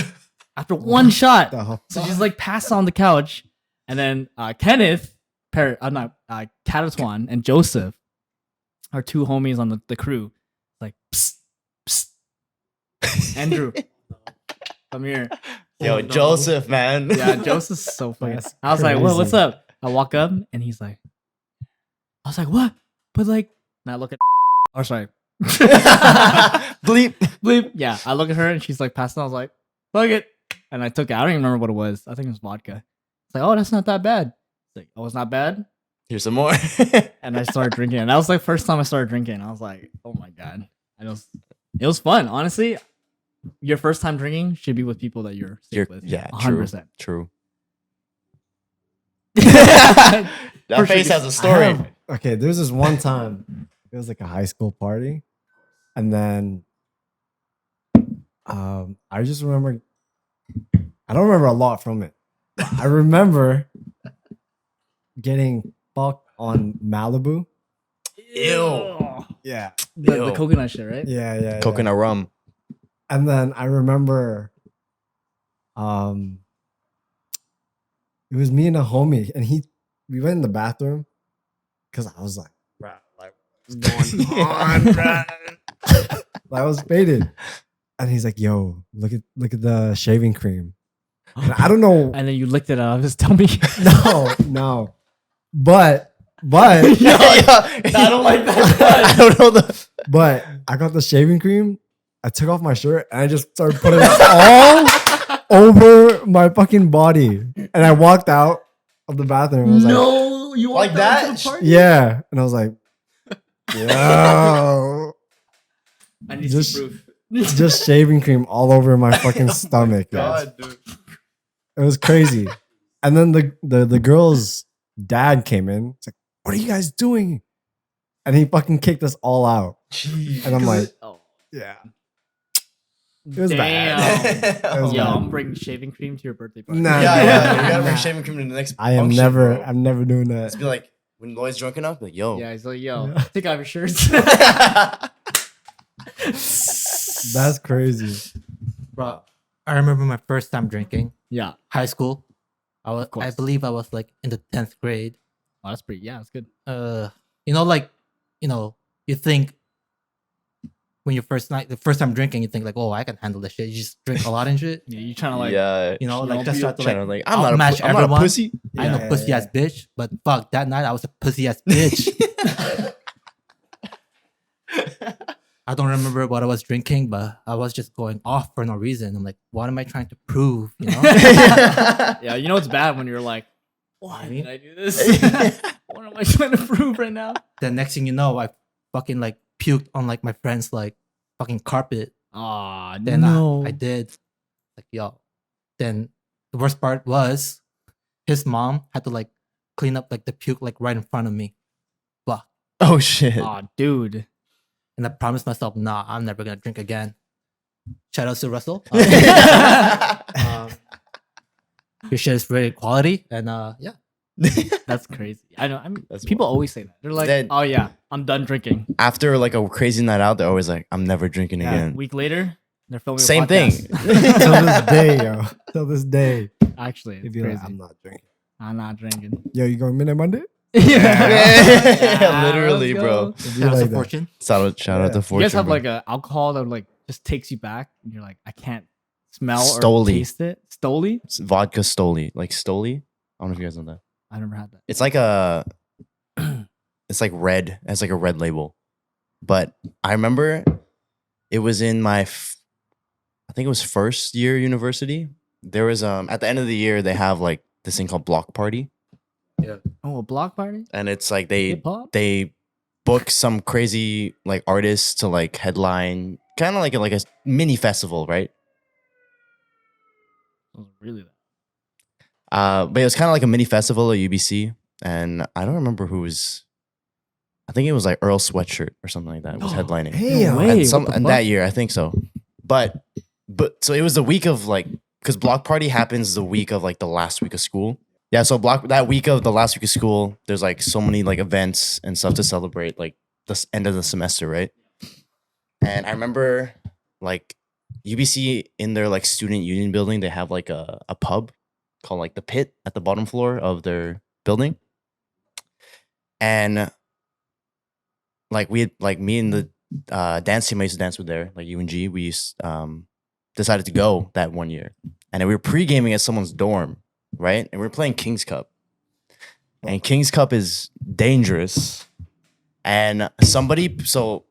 after one shot. The hell? So she's like passed on the couch. And then Kenneth, Katatwan, and Joseph, our two homies on the crew, like, psst, psst. Andrew, come here. yo, Oh, no. Joseph, man. Yeah, Joseph's so funny. That's I was like, "What? What's crazy. up?" I walk up and he's like, "I was like, what?" But like, and I look at, or sorry, Bleep. bleep. Yeah, I look at her and she's like passing. I was like, "Fuck it," and I took it. I don't even remember what it was. I think it was vodka. It's like, "Oh, that's not that bad." It's like, "Oh, it's not bad," Here's some more. and I started drinking. And that was like first time I started drinking. I was like, "Oh my god!" And it was fun. Honestly, your first time drinking should be with people that you're safe with. Yeah, 100%. True. For That sure. face has a I story. have- okay, there was this one time. It was like a high school party, and then I just remember. I don't remember a lot from it. I remember getting fucked on Malibu. Ew. Yeah, The Ew. coconut shit, right? yeah. Coconut rum. And then I remember, It was me and a homie, and we went in the bathroom because I was like, bro, like what's going on, bro? I was faded, and he's like, yo, look at the shaving cream. And I don't know. And then you licked it out. Just tell me. No, but I don't like that. I don't know but I got the shaving cream. I took off my shirt and I just started putting it all over my fucking body. And I walked out of the bathroom. I was No, you like walked that? out to the party? yeah. And I was like, yo. I need Just- some proof. Just shaving cream all over my fucking stomach. Guys. God, dude. It was crazy. And then the girl's dad came in. It's like, what are you guys doing? And he fucking kicked us all out. Jeez. And I'm like, Oh, yeah. It was bad. It was Yo, bad. I'm bringing shaving cream to your birthday party. Nah. Yeah. You gotta bring shaving cream to the next I am function, never, bro. I'm never doing Just that. be like, when Lloyd's drunk enough, be like, yo. Yeah, he's like, yo, Yeah. take off your shirts. That's crazy. Bro, I remember my first time drinking. Yeah. High school. I course. believe I was like in the 10th grade. Oh, that's pretty. Yeah, that's good. You think when the first time drinking, you think like, oh, I can handle this shit. You just drink a lot and shit. Yeah, you trying to like. yeah. Like just try to Trying to like I'm not outmatch I'm not a everyone. pussy. I ain't Yeah, a pussy yeah, ass bitch, but fuck, that night I was a pussy ass bitch. I don't remember what I was drinking, but I was just going off for no reason. I'm like, what am I trying to prove? You know? Yeah, you know it's bad when you're like, why did I do this? What am I trying to prove right now? Then next thing you know, I fucking like puked on like my friend's like fucking carpet. Aw, Then no. I did. Like, yo. Then the worst part was his mom had to like clean up like the puke like right in front of me. Fuck. Oh shit. Aw, dude. And I promised myself, nah, I'm never gonna drink again. Shout out to Russell. Your shit is very quality, and yeah. That's crazy. I know. I mean, That's people wild. always say that. They're like, Then- oh, yeah, I'm done drinking. After like a crazy night out, they're always like, I'm never drinking A again. week later, they're filming a Same thing. podcast. Till this day, yo. Till this day. Actually, They'd it's be crazy. like, I'm not drinking. I'm not drinking. Yo, you going Midnight Monday? Yeah, literally, let's bro. go. It'd be Shout out like to that. Fortune. Shout out Yeah. to You Fortune. guys have bro. like a alcohol that like just takes you back, and you're like, I can't smell or Stoli. taste it. Stoli? It's vodka Stoli. Like Stoli. I don't know if you guys know that. I never had that. It's like a it's like red. It has like a red label. But I remember it was in my I think it was first year university. There was at the end of the year they have like this thing called block party. Oh, a block party? And it's like Hip hop? they book some crazy like artists to like headline, kind of like a mini festival, right? Oh, really? But it was kind of like a mini festival at UBC, and I don't remember who was. I think it was like Earl Sweatshirt or something like that was headlining. Hey, No yo. way. and what the and fuck? that year, I think so. But so it was the week of like, because block party happens the week of like the last week of school. Yeah, so that week of the last week of school, there's like so many like events and stuff to celebrate like the end of the semester, right? And I remember like UBC in their like student union building, they have like a pub called like the Pit at the bottom floor of their building. And like we had like me and the dance team I used to dance with there, like UNG, we used decided to go that one year. And then we were pre-gaming at someone's dorm, right? And we were playing King's Cup. And King's Cup is dangerous. And so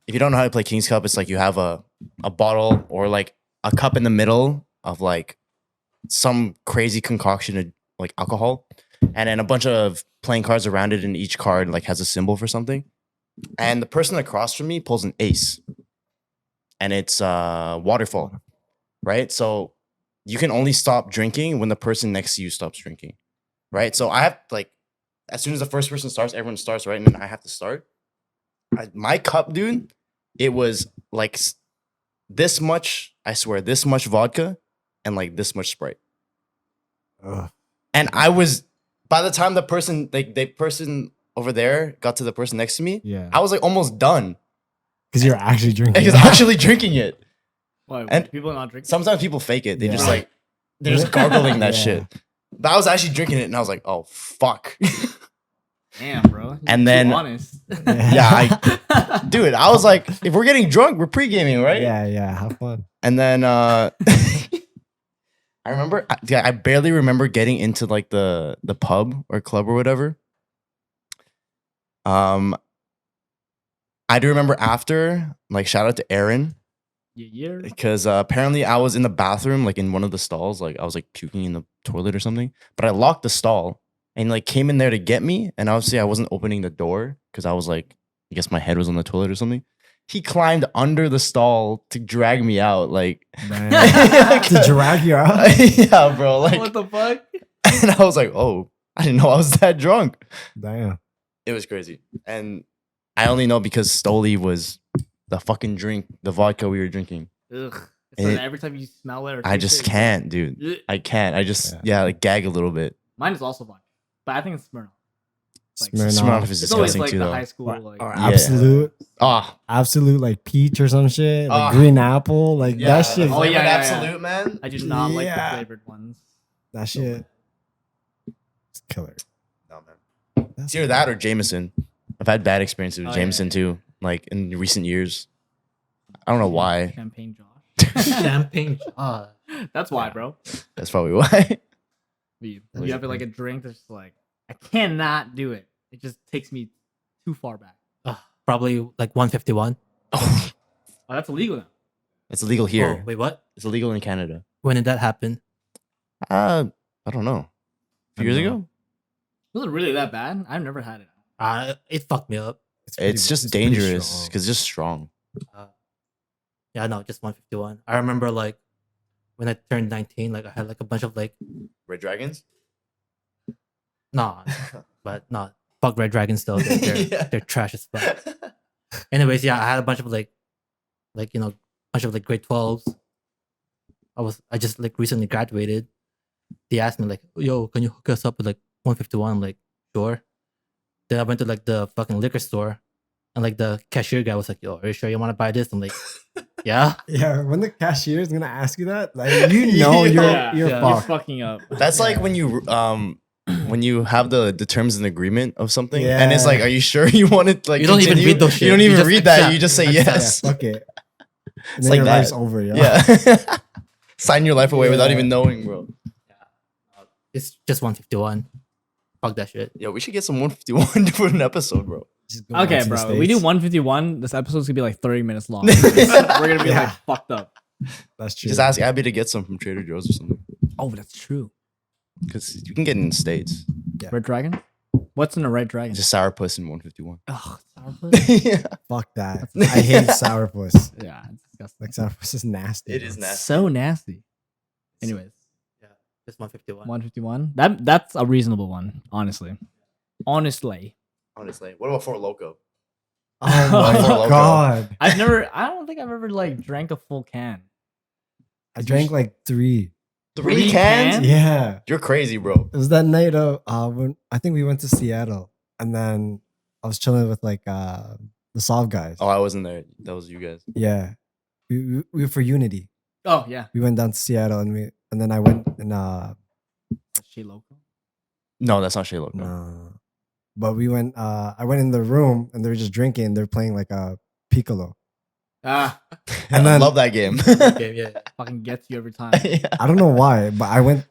if you don't know how to play King's Cup, it's like you have a bottle or like a cup in the middle of like some crazy concoction of like alcohol, and then a bunch of playing cards around it, and each card like has a symbol for something. And the person across from me pulls an ace, and it's waterfall, right? So you can only stop drinking when the person next to you stops drinking, right? So I have like, as soon as the first person starts, everyone starts, right? And then I have to start. My cup, dude, it was like this much, I swear, this much vodka and like this much Sprite. Ugh. And I was, by the time the person over there got to the person next to me, Yeah. I was like almost done. Because you're actually drinking. Because I'm actually drinking it. Why? And people not drinking? Sometimes people fake it. They just Yeah. like, they're just gargling that Yeah. shit. But I was actually drinking it, and I was like, "Oh fuck." Damn, bro. And Too then- honest. Yeah, dude, I was like, "If we're getting drunk, we're pre-gaming, right?" Yeah, have fun. And then I remember, I barely remember getting into like the pub or club or whatever. I do remember after, like, shout out to Aaron. Yeah. Because apparently I was in the bathroom, like in one of the stalls, like I was like puking in the toilet or something. But I locked the stall and like came in there to get me. And obviously I wasn't opening the door because I was like, I guess my head was on the toilet or something. He climbed under the stall to drag me out, like To drag you out. yeah, bro. Like, What the fuck? and I was like, oh, I didn't know I was that drunk. Damn. It was crazy, and I only know because Stoli was the fucking drink, the vodka we were drinking. Ugh. So It- every time you smell it or I taste just it, can't, dude. ugh. I can't. I just like gag a little bit. Mine is also vodka, but I think it's Smirnoff. Like, Smirnoff is It's always disgusting like too, the though. high school. Like, Or Yeah. absolute like peach or some shit, like Ah. green apple, like that shit. Oh, yeah, absolute, man. I do not like the Yeah. flavored ones. That shit. It's killer. No, man. It's either that or Jameson. I've had bad experiences with Oh, yeah, Jameson yeah. too, like in recent years. I don't know why. Champagne Josh. Champagne. That's why, bro. That's probably why. You have like a drink that's just like, I cannot do it. It just takes me too far back. Probably like 151. Oh, Oh, that's illegal now. it's illegal Oh, here. wait, what? It's illegal in Canada. When did that happen? I don't know. A few years ago. Was it really that bad? I've never had it. It fucked me up. It's just pretty dangerous strong. because it's just strong. Yeah, no, just 151. I remember like when I turned 19, like I had like a bunch of like, Red Dragons. nah, but nah, fuck Red Dragons though. They're, Yeah. they're trash as fuck. Anyways, yeah, I had a bunch of like you know, bunch of like grade 12s. I just like recently graduated. They asked me like, yo, can you hook us up with like 151? I'm like, sure. Then I went to like the fucking liquor store, and like the cashier guy was like, yo, are you sure you want to buy this? I'm like, yeah. Yeah, when the cashier is gonna ask you that, like you know you're Yeah, you're yeah. You're fucked. fucking up. That's like when you have the terms and agreement of something, and it's like, Yeah. are you sure you want it? Like, You don't even continue? read those shit. You don't You even just read that. accept. You just say Accept. yes. Yeah, fuck it. And It's then like your that. life's over, yo. Yeah. Sign your life away without Yeah. even knowing, bro. It's just 151. Fuck that shit. Yo, we should get some 151 for an episode, bro. Just go back Okay, to the bro. We do States. 151. This episode's gonna be like 30 minutes long. We're gonna be Yeah. like fucked up. That's true. Just ask Abby to get some from Trader Joe's or something. Oh, that's true. Because you can get it in the States. Red Dragon? What's in a Red Dragon? Just sourpuss in 151. Ugh, sourpuss. Yeah. Fuck that. I hate sourpuss. Yeah, it's disgusting. Like sourpuss is nasty. It is bro. nasty. So nasty. Anyways, Yeah, just 151. 151. That's a reasonable one, honestly. Honestly, Honestly. What about Four Loko? Oh Four my Loko. god. I don't think I've ever like drank a full can. I drank like 3. Three cans? cans? Yeah. You're crazy, bro. It was that night of when I think we went to Seattle, and then I was chilling with like the Solve guys. Oh, I wasn't there. That was you guys. Yeah. We were for Unity. Oh yeah, We went down to Seattle and then I went and that's She Loco. No, that's not Shea Loko. no. But we went I went in the room and they were just drinking, they're playing like a piccolo. Ah, And I then- love that game. Okay, yeah. fucking gets you every time. Yeah. I don't know why, but I went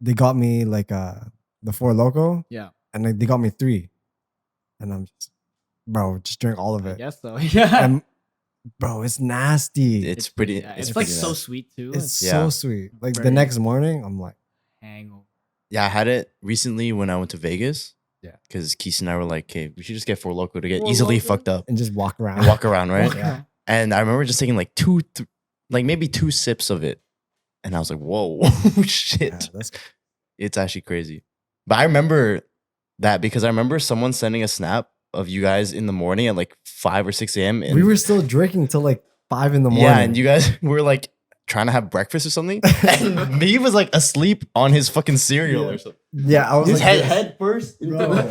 they got me like the Four Loco. Yeah. And they got me 3. And I'm just just drink all of I it. guess so. Yeah. And bro, it's nasty. It's pretty. Yeah, it's pretty like so nice. sweet too. It's Yeah. so sweet. Like the Very- next morning, I'm like, hangover. Yeah, I had it recently when I went to Vegas. Yeah. Because Keith and I were like, "Hey, we should just get Four Loko to get Four easily Loko? fucked up and just walk around. and walk around, right?" Yeah. And I remember just taking like maybe 2 sips of it, and I was like, "Whoa, shit!" Yeah, that's It's actually crazy. But I remember that because I remember someone sending a snap of you guys in the morning at like 5 or 6 a.m. And we were still drinking till like 5 in the morning. yeah, and you guys were like trying to have breakfast or something. And me was like asleep on his fucking cereal or something. Yeah, I was His like, head first. Bro.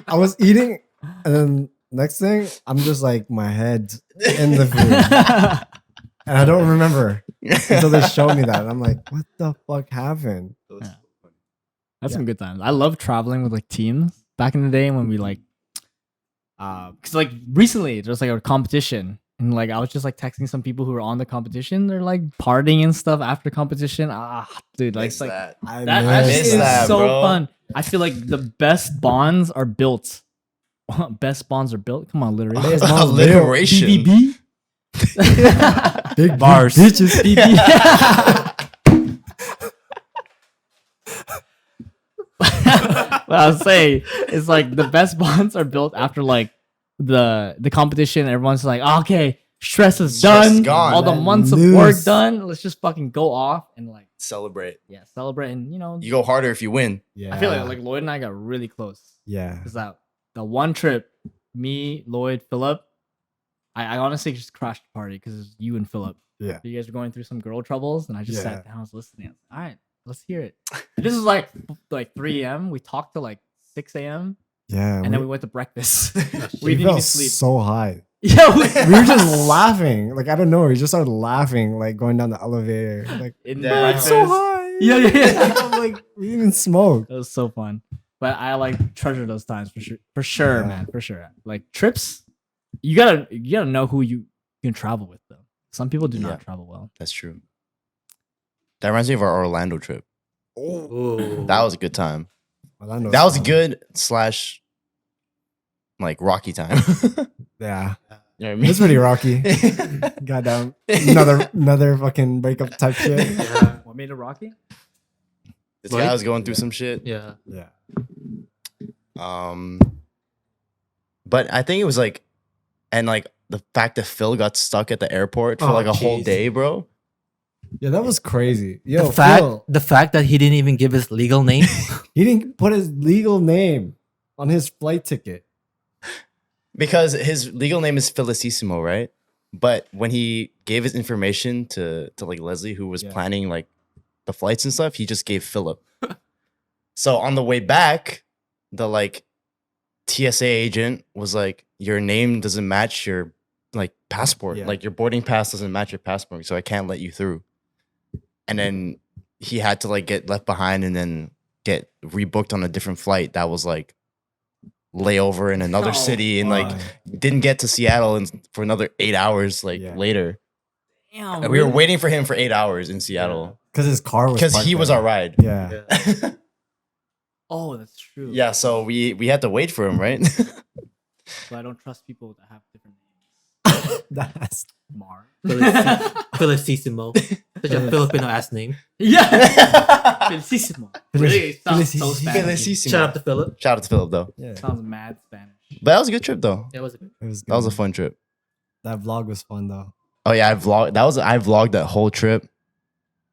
I was eating, and then next thing, I'm just like my head's in the food, and I don't remember until they showed me that. And I'm like, what the fuck happened? That's some good times. I love traveling with like teams. Back in the day when we like, because like recently there was like a competition, and like I was just like texting some people who were on the competition. They're like partying and stuff after competition. Dude, like, it's like that. I that miss shit is that, so bro. fun. I feel like the best bonds are built. Best bonds are built. Come on, literally. Best bonds built. Alliteration. BBB. Big Bars. bitches. What I was saying is like the best bonds are built after like the competition. Everyone's like, okay, stress is Stress is done. gone. All the Let months of work loose. done. Let's just fucking go off and like Celebrate. celebrate. And You go harder if you win. Yeah. I feel like Lloyd and I got really close. yeah. Because that the one trip, me, Lloyd, Philip, I honestly just crashed the party because it's you and Philip. Yeah. You guys were going through some girl troubles, and I just Yeah. sat down, I was listening. All right, let's hear it. This is like 3 a.m. We talked to like 6 a.m. Yeah. and then we went to breakfast. we we didn't felt even sleep. so high. Yeah, We were just laughing. Like, I don't know. We just started laughing, like going down the elevator. Like, in Yeah. breakfast. so high. Yeah. I'm like, we didn't even smoke. It was so fun. But I like treasure those times for sure. For sure, Yeah. man. For sure. Like trips, you gotta know who you can travel with though. Some people do not Yeah. travel well. That's true. That reminds me of our Orlando trip. Ooh. That was a good time. Orlando's That was fun. good / like rocky time. Yeah. You know what I mean? It's pretty rocky. Goddamn. Another fucking breakup type shit. Yeah. What made it rocky? This guy was going through some shit. Yeah. Yeah. But I think it was like, and like the fact that Phil got stuck at the airport for Oh, like a whole jeez. day, bro. Yeah, that was crazy. Yo, The fact that he didn't even give his legal name. he didn't put his legal name on his flight ticket. Because his legal name is Felicissimo, right? But when he gave his information to like Leslie, who was Yeah. planning like the flights and stuff, he just gave Philip. So on the way back, the like TSA agent was like, your name doesn't match your like passport. Yeah. Like your boarding pass doesn't match your passport, so I can't let you through. And then he had to like get left behind and then get rebooked on a different flight that was like layover in another Oh, city and like Why? didn't get to Seattle for another 8 hours like Yeah. later. Damn. And we were waiting for him for 8 hours in Seattle Because his car was because parked he was there. our ride. Yeah. Yeah. Oh, that's true. Yeah, so we had to wait for him, right? So I don't trust people that have different names. That's Mar. Felicissimo. Such a Filipino ass name. Yeah. Felicissimo. Really sounds so Felicissimo. Spanish. Felicissimo. Shout out to Philip. Shout out to Philip though. yeah. Sounds mad Spanish. But that was a good trip though. That was a good. It was good. That was a fun trip. That vlog was fun though. Oh yeah, I vlogged that whole trip.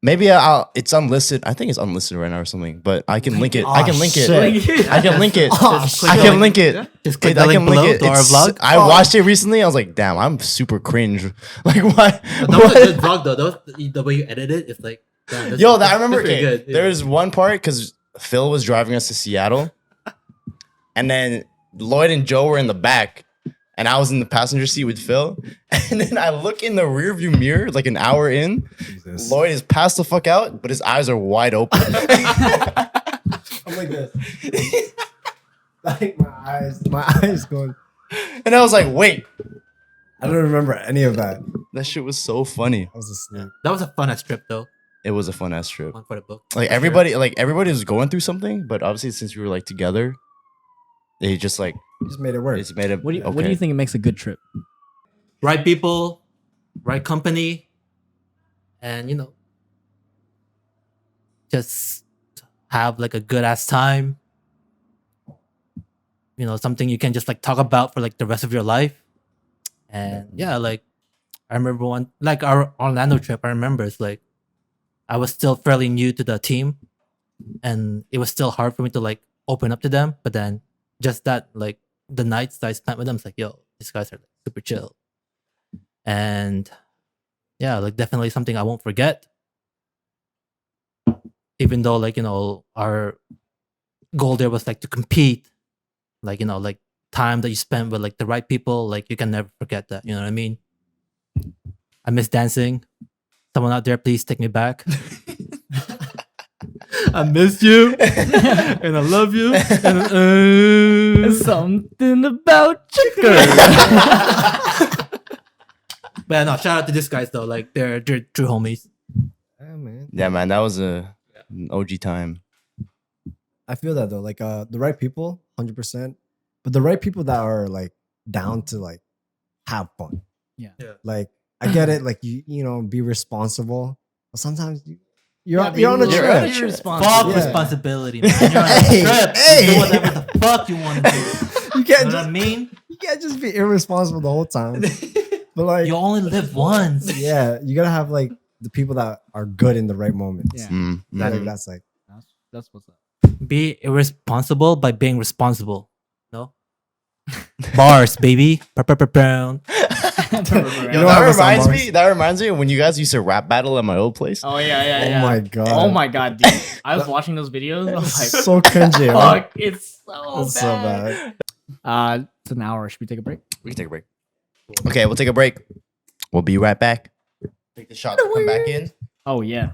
Maybe it's unlisted. I think it's unlisted right now or something. But I can link it. I can link it. shit. I can link it. Oh, Just I click can the link it. Just click I the link can link below it. to our It's- vlog. I watched it recently. I was like, damn, I'm super cringe. Like, why? That was a good vlog though. That was the way you edit it. It's like, damn, that's- Yo, that's I remember. pretty Okay, good. Yeah. there was one part because Phil was driving us to Seattle, and then Lloyd and Joe were in the back, and I was in the passenger seat with Phil. And then I look in the rearview mirror, like an hour in. Jesus. Lloyd is passed the fuck out, but his eyes are wide open. I'm like this. Like my eyes going. And I was like, wait, I don't remember any of that. that shit was so funny. I was asleep. That was a fun ass trip though. It was a fun ass trip. One for the book. Like everybody was going through something, but obviously since we were like together, it just like Just made it work. it's made it. What do you okay. think makes a good trip? Right people, right company, and just have like a good ass time. Something you can just like talk about for like the rest of your life. And yeah, like I remember like our Orlando trip, I remember it's like I was still fairly new to the team and it was still hard for me to like open up to them. But then just that, like the nights that I spent with them, it's like, yo, these guys are like, super chill. And yeah, like definitely something I won't forget. Even though like, our goal there was like to compete, like, like time that you spend with like the right people, like you can never forget that. You know what I mean? I miss dancing. Someone out there, please take me back. I miss you and I love you. And, Something about you, girl. but no, shout out to these guys though. Like they're true homies. Yeah, man. Yeah, man, that was an OG time. I feel that though, like the right people, 100%, but the right people that are like down to like have fun. Yeah. Like I get it, like you know, be responsible, but sometimes you're on a you're trip. on a trip. Fuck Yeah. responsibility, man. You're on a Hey, trip. hey. You do whatever the fuck you want to do. You You can't know just what I mean? you can't just be irresponsible the whole time. But like You only live once. yeah, you gotta have like the people that are good in the right moments. Yeah. Like, that's like That's what's up. Be irresponsible by being responsible. No? Bars, baby. Brown. Yo, don't have a that reminds me of when you guys used to rap battle at my old place. Oh yeah. oh my god. Oh my god, dude. I was watching those videos. I was like, so cringy. right? fuck, it's so It's bad. so bad. It's an hour. Should we take a break? We can take a break. Okay, we'll take a break. We'll be right back. Take the shot to come back in. Oh yeah.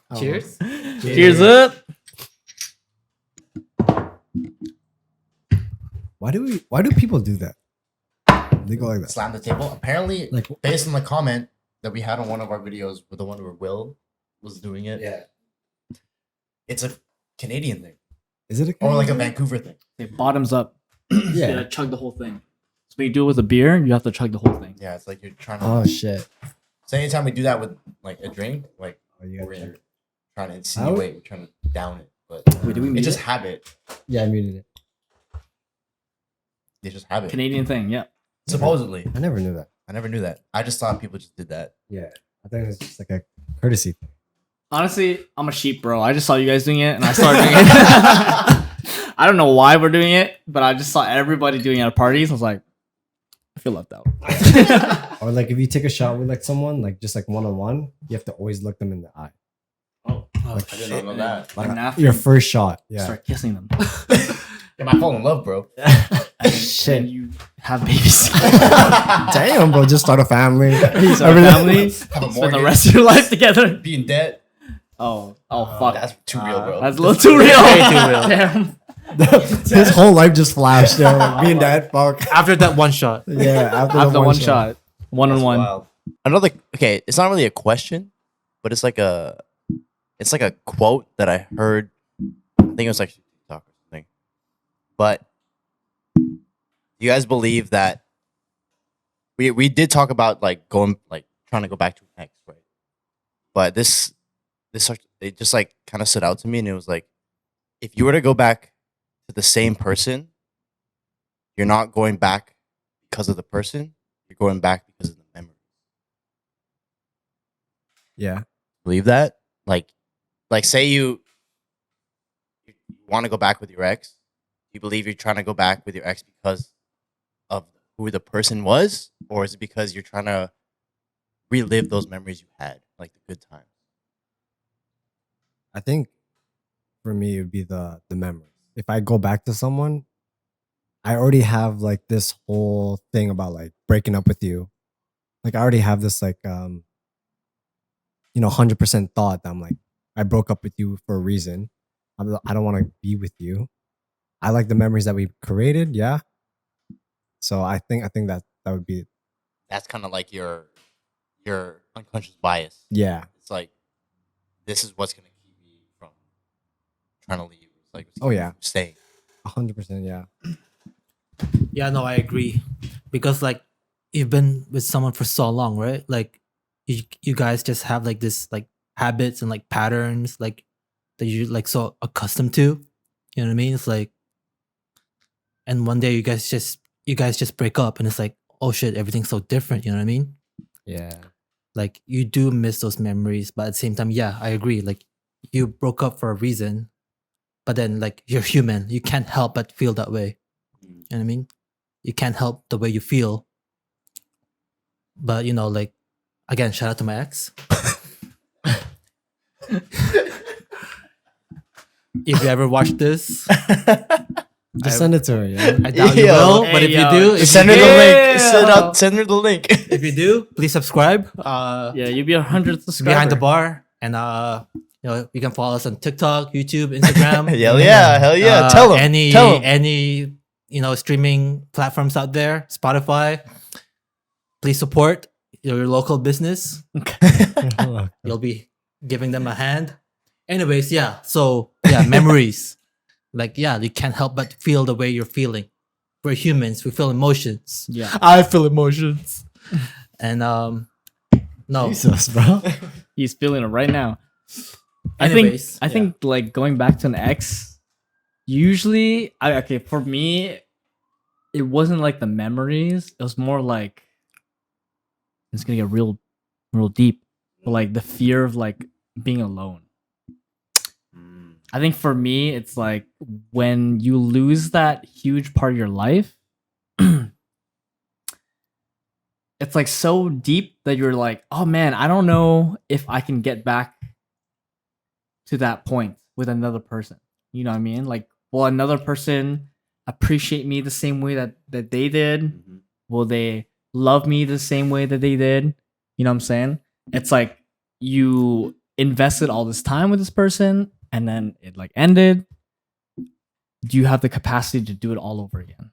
Oh. Cheers. Cheers up. Why do people do that? They go like that. Slam the table. Apparently, Like based on the comment that we had on one of our videos with the one where Will was doing it. yeah. It's a Canadian thing. Is it a Or like a Canadian? Vancouver thing. It bottoms up. You Yeah. gotta chug the whole thing. So when you do it with a beer, you have to chug the whole thing. Yeah, it's like you're trying to. Oh shit. So anytime we do that with like a drink, like Oh, you we're got that. trying to insinuate, we're trying to down it. But Wait, do we it's mute just it? habit. Yeah, I muted it. It's just habit. Canadian thing, yeah. Supposedly. I never knew that. I never knew that. I just thought people just did that. Yeah. I think it's just like a courtesy thing. Honestly, I'm a sheep, bro. I just saw you guys doing it, and I started doing it. I don't know why we're doing it, but I just saw everybody doing it at parties. I was like, I feel left out. Or like if you take a shot with like someone, like just like one-on-one, you have to always look them in the eye. Oh, Like I didn't know that. like like after your you first shot. Yeah. start kissing them, Yeah, I fall in love, bro. and Shit. then you have babies. Damn, bro. Just start a family. You start a Everything- family, Have a spend the mortgage. rest of your life together. Be in debt. Oh, fuck. That's too real, bro. That's a little too real. Way too real. Damn. His whole life just flashed. Yo. Like, being dead, fuck. After that one shot. Yeah, after After one shot, one on That's one. wild. Another okay, it's not really a question, but it's like a quote that I heard. I think it was like TikTok or something. But you guys believe that we did talk about like going like trying to go back to an ex, right? But this it just like kind of stood out to me, and it was like if you were to go back to the same person, you're not going back because of the person, you're going back because of the memory. Yeah. Believe that? Like say you want to go back with your ex, you believe you're trying to go back with your ex because of who the person was, or is it because you're trying to relive those memories you had, like the good times? I think for me it would be the memories. If I go back to someone, I already have like this whole thing about like breaking up with you. Like I already have this like 100% thought that I'm like I broke up with you for a reason. I don't want to be with you. I like the memories that we created, yeah. So I think that would be That's kind of like your unconscious bias. yeah. It's like this is what's gonna keep me from trying to leave. It's like Oh, yeah. staying. 100%, yeah. Yeah, no, I agree. Because like you've been with someone for so long, right? Like you guys just have like this like habits and like patterns like that you're like so accustomed to. You know what I mean? It's like and one day you guys just break up and it's like, oh shit, everything's so different, you know what I mean? Yeah. Like you do miss those memories, but at the same time, yeah, I agree. Like you broke up for a reason, but then like you're human. You can't help but feel that way. You know what I mean? You can't help the way you feel. But like again, shout out to my ex. If you ever watch this, Just send it to her. Yeah. I doubt you Yo. will, but if you do, if Send her you the do, link. Send her the link. if you do, please subscribe. Yeah, you'll be 100 subscribers. Behind the bar, and you can follow us on TikTok, YouTube, Instagram. Hell yeah. Tell them. Any streaming platforms out there, Spotify. Please support your local business. You'll be giving them a hand. Anyways, yeah. So yeah, memories. Like, yeah, you can't help but feel the way you're feeling. We're humans. We feel emotions. Yeah. I feel emotions. And no. Jesus, bro. He's feeling it right now. Anyways, I think like going back to an ex, usually for me, it wasn't like the memories. It was more like it's gonna get real deep. But like the fear of like being alone. I think for me, it's like when you lose that huge part of your life, it's like so deep that you're like, oh man, I don't know if I can get back to that point with another person. You know what I mean? Like, will another person appreciate me the same way that they did? Mm-hmm. Will they love me the same way that they did? You know what I'm saying? It's like you invested all this time with this person and then it like ended. Do you have the capacity to do it all over again?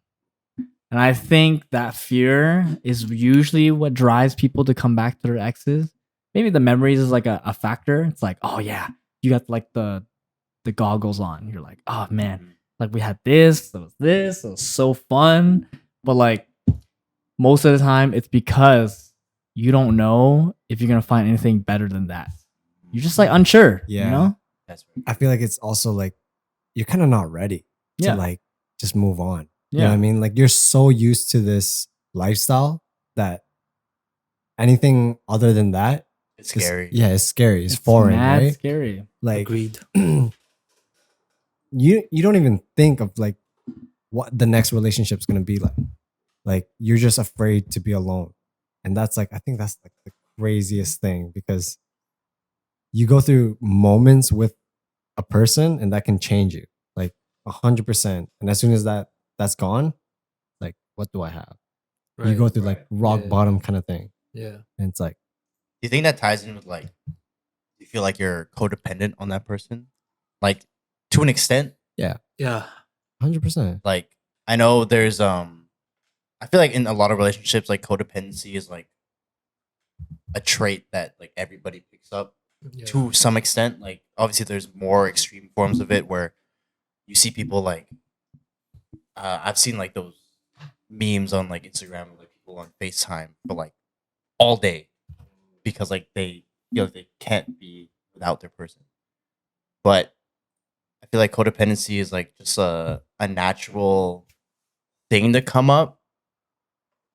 And I think that fear is usually what drives people to come back to their exes. Maybe the memories is like a factor. It's like, oh yeah, you got like the goggles on. You're like, oh man, like we had this, it was so fun. But like most of the time it's because you don't know if you're gonna find anything better than that. You're just like unsure. Yeah. You know? That's right. I feel like it's also like you're kind of not ready to like just move on. You know what I mean? Like you're so used to this lifestyle that anything other than that, It's scary. it's scary. It's foreign, mad right? scary. Like agreed. you don't even think of like what the next relationship's gonna be like. Like you're just afraid to be alone. And that's like, I think that's like the craziest thing because you go through moments with a person and that can change you like 100%. And as soon as that's gone, like, what do I have? You go through like rock bottom kind of thing. Yeah. And it's like, Do you think that ties in with like, you feel like you're codependent on that person? Like to an extent? Yeah. 100%. Like I know there's I feel like in a lot of relationships, like codependency is like a trait that like everybody picks up to some extent. Like obviously there's more extreme forms of it where you see people like I've seen like those memes on like Instagram of like people on FaceTime for like all day because like they feel like they can't be without their person. But I feel like codependency is like just a natural thing to come up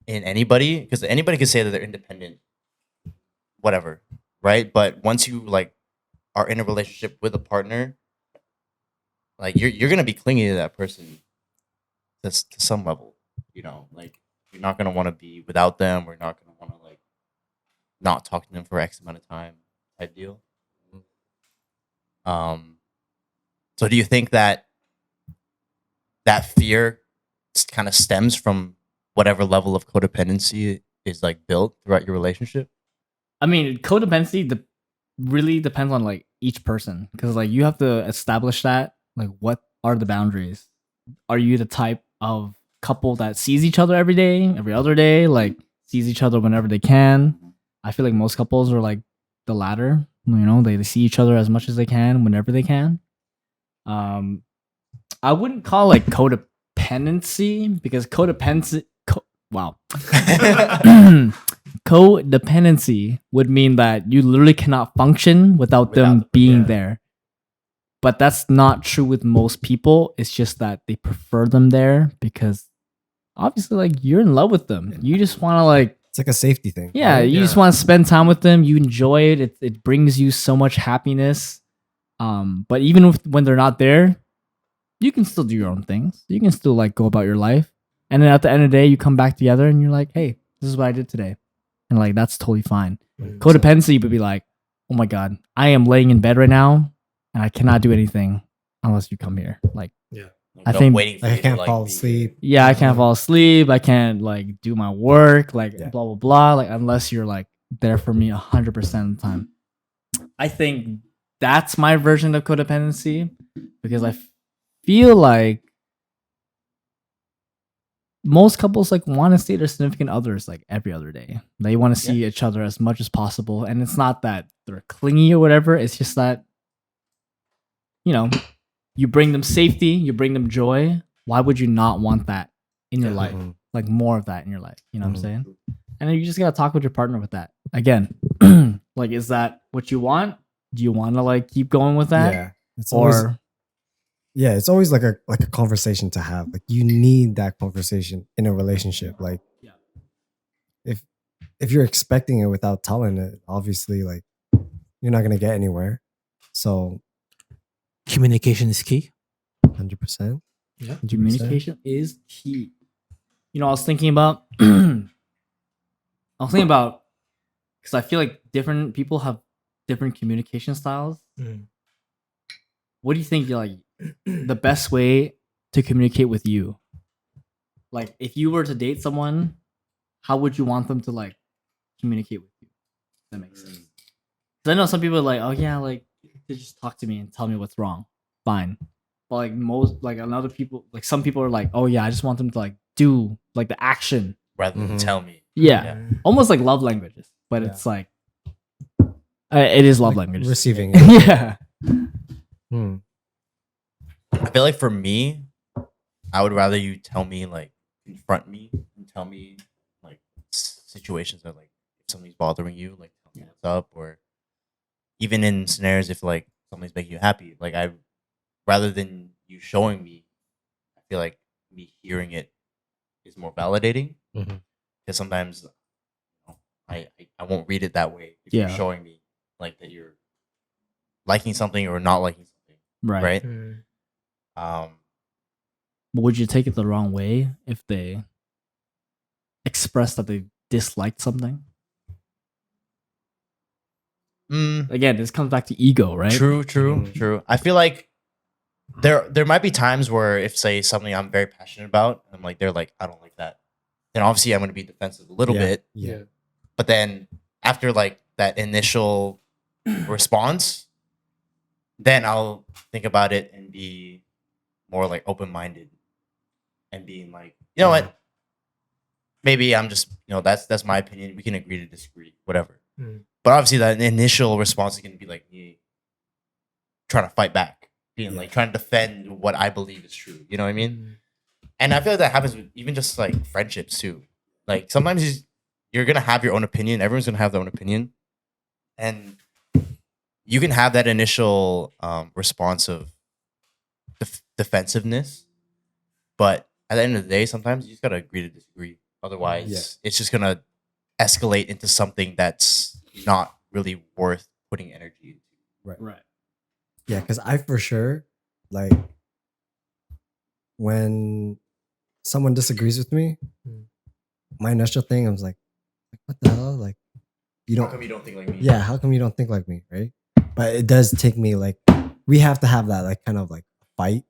in anybody because anybody can say that they're independent, whatever, right? But once you like are in a relationship with a partner, like you're gonna be clingy to that person to some level, you know. Like you're not gonna want to be without them. We're not gonna want to like not talk to them for X amount of time type deal. So do you think that fear kind of stems from whatever level of codependency is like built throughout your relationship? I mean, codependency really depends on like each person because like you have to establish that like what are the boundaries. Are you the type of couple that sees each other every day, every other day, like sees each other whenever they can? I feel like most couples are like the latter. You know, they see each other as much as they can whenever they can. I wouldn't call like codependency because codependency codependency would mean that you literally cannot function without them being there. But that's not true with most people. It's just that they prefer them there because obviously like you're in love with them. You just want to like it's like a safety thing. Yeah, right? you just want to spend time with them. You enjoy it. It brings you so much happiness. But even when they're not there, you can still do your own things. You can still like go about your life. And then at the end of the day, you come back together and you're like, hey, this is what I did today. And like, that's totally fine. Codependency would be like, oh my God, I am laying in bed right now and I cannot do anything unless you come here. Like, I think waiting for Like I you can't to, fall be- asleep. yeah, I can't fall asleep. I can't like do my work, like Yeah. blah blah blah. Like unless you're like there for me 100% of the time. I think that's my version of codependency because I feel like most couples like want to see their significant others like every other day. They want to see each other as much as possible, and it's not that they're clingy or whatever. It's just that you bring them safety, you bring them joy. Why would you not want that in your life? Mhm. Like more of that in your life. You know what I'm Mhm. saying? And then you just gotta talk with your partner with that. Again, like, is that what you want? Do you want to like keep going with that? Yeah. It's always Or it's always like a conversation to have. Like you need that conversation in a relationship. Like Yeah. if you're expecting it without telling it, obviously like you're not gonna get anywhere. So Communication is key. 100%. Yeah. communication is key. I was thinking about because I feel like different people have different communication styles. Mm. What do you think like the best way to communicate with you? Like if you were to date someone, how would you want them to like communicate with you? That makes sense. 'Cause I know some people are like, oh yeah, like they just talk to me and tell me what's wrong. Fine. But like another people, like some people are like, oh yeah, I just want them to like do like the action. rather than Mhm. tell me. Yeah. Almost like love languages, but Yeah. it's like it is love Like languages. receiving. Yeah. Hmm. I feel like for me, I would rather you tell me, like, confront me and tell me like situations that like if something's bothering you, like tell me what's up, or even in scenarios if like something's making you happy. Like I rather than you showing me, I feel like me hearing it is more validating. Mhm. Because sometimes I won't read it that way if Yeah. you're showing me like that you're liking something or not liking something, Right. right? But would you take it the wrong way if they express that they disliked something? Again, this comes back to ego, right? True. Mhm. I feel like there might be times where if say something I'm very passionate about, and I'm like they're like I don't like that, then obviously I'm gonna be defensive a little Yeah. bit. Yeah. But then after like that initial response, then I'll think about it and be more like open minded and being like, you know what? Maybe I'm just that's my opinion. We can agree to disagree, whatever. Mm. But obviously that initial response is gonna be like me trying to fight back, being like trying to defend what I believe is true. You know what I mean? And I feel like that happens with even just like friendships too. Like sometimes you're gonna have your own opinion. Everyone's gonna have their own opinion, and you can have that initial response of defensiveness. But at the end of the day, sometimes you just gotta agree to disagree. Otherwise, it's just gonna escalate into something that's not really worth putting energy into. Right. Yeah, because I for sure like when someone disagrees with me, my initial thing I was like, what the hell? Like you How don't come you don't think like me? Yeah, how come you don't think like me, right? But it does take me like we have to have that like kind of like fight,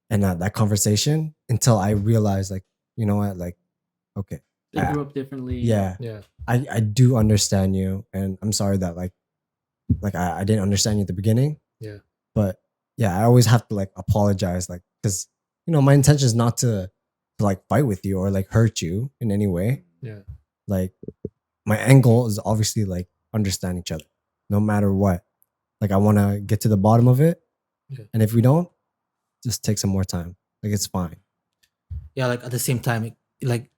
and that conversation until I realize like you know what, like okay, They grew up differently. yeah, I do understand you, and I'm sorry that like I didn't understand you at the beginning, but yeah, I always have to like apologize, like because my intention is not to like fight with you or like hurt you in any way. Like my end goal is obviously like understand each other no matter what. Like I want to get to the bottom of it, and if we don't, just take some more time. Like it's fine. Yeah, like at the same time, it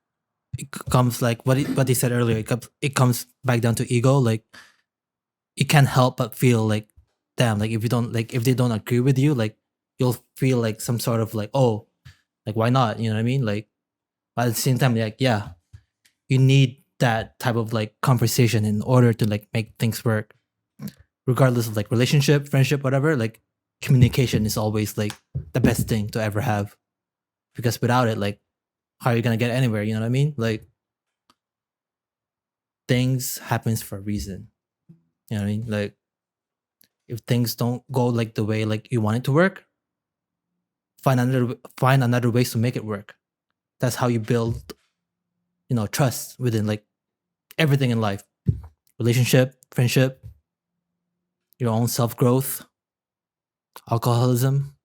comes like what they said earlier. It comes back down to ego. Like you can't help but feel like, damn, like if they don't agree with you, like you'll feel like some sort of like, oh, like why not? You know what I mean? Like, but at the same time, like yeah, you need that type of like conversation in order to like make things work, regardless of like relationship, friendship, whatever. Like communication is always like the best thing to ever have, because without it, like how are you gonna get anywhere? You know what I mean? Like things happens for a reason. You know what I mean? Like if things don't go like the way like you want it to work, find another ways to make it work. That's how you build, trust within like everything in life, relationship, friendship, your own self growth, alcoholism.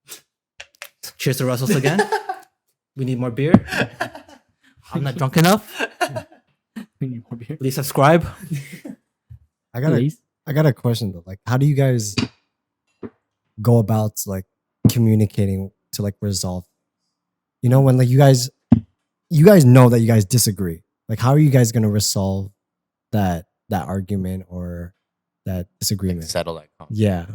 Cheers to Russell's again. We need more beer. I'm not drunk enough. We need more beer. Please subscribe. I got a question though. Like, how do you guys go about like communicating to like resolve? When like you guys know that you guys disagree. Like, how are you guys gonna resolve that argument or that disagreement? Like settle that conflict. Yeah.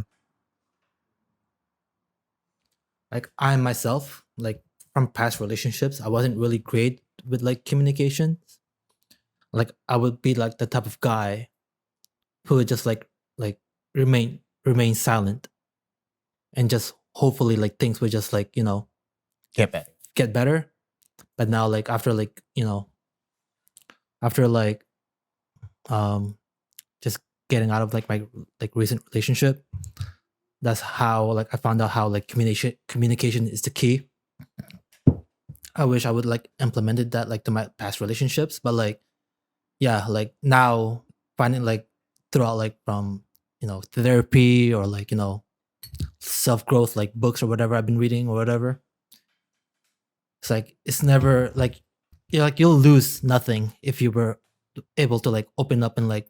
Like I myself, like from past relationships, I wasn't really great with like communication. Like I would be like the type of guy who would just like remain silent and just hopefully like things would just like get better. But now like after just getting out of like my like recent relationship, that's how like I found out how like communication is the key. I wish I would like implemented that like to my past relationships, but like yeah, like now finding like throughout like from therapy or like self growth like books or whatever I've been reading or whatever. It's like it's never like you'll lose nothing if you were able to like open up and like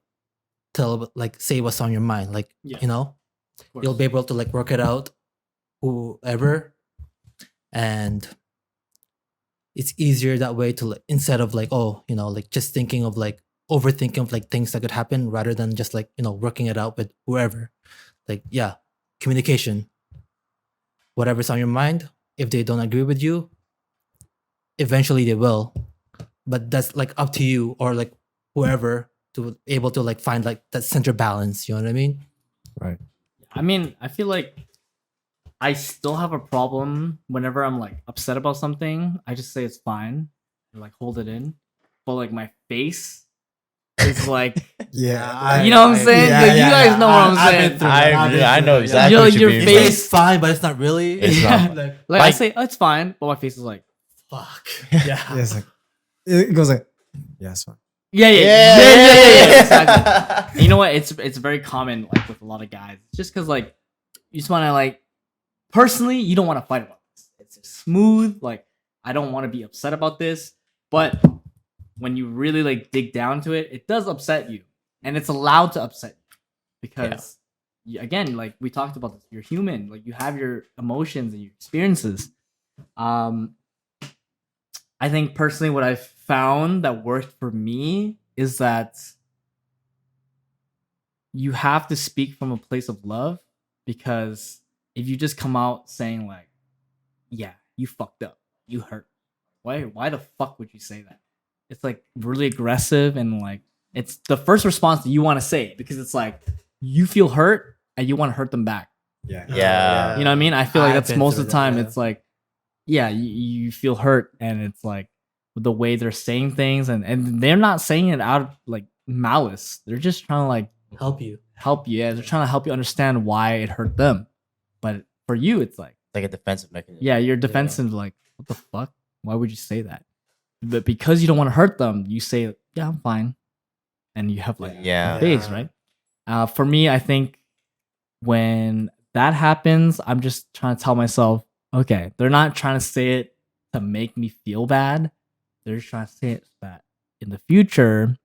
tell like say what's on your mind, like you'll be able to like work it out whoever, and it's easier that way to like instead of like like just thinking of like overthinking of like things that could happen rather than just like working it out with whoever. Like yeah, communication, whatever's on your mind, if they don't agree with you, eventually they will, but that's like up to you or like whoever to able to like find like that center balance, you know what I mean? Right. I mean, I feel like I still have a problem whenever I'm like upset about something. I just say it's fine and like hold it in, but like my face is like, Yeah. you know what I'm saying? Like, you guys know what I'm saying. I know exactly what you your mean. face- It's fine, but it's not really. It's not. Like I say, oh, it's fine, but my face is like, Fuck. Yeah, it's like it goes like, yeah, it's fine. yeah. Exactly. And you know what? It's very common like with a lot of guys. It's just because like you just want to like personally you don't want to fight about this. It's just smooth. Like I don't want to be upset about this, but when you really like dig down to it, it does upset you, and it's allowed to upset you because again, like we talked about this, you're human. Like you have your emotions and your experiences. I think personally what I've found that worked for me is that you have to speak from a place of love, because if you just come out saying like, yeah, you fucked up, you hurt, why the fuck would you say that? It's like really aggressive, and like it's the first response that you want to say, because it's like you feel hurt and you want to hurt them back. Yeah. Yeah. You know what I mean? I feel like I've that's been most through of the that, time. yeah. It's like, yeah, you feel hurt, and it's like the way they're saying things, and they're not saying it out of like malice. They're just trying to like Help you. Yeah, they're trying to help you understand why it hurt them. But for you, it's like, Like a defensive mechanism. yeah, you're defensive. Like, what the fuck? Why would you say that? But because you don't want to hurt them, you say, yeah, I'm fine, and you have like Yeah. face, right? For me, I think when that happens, I'm just trying to tell myself, okay, they're not trying to say it to make me feel bad. They're just trying to say it so that in the future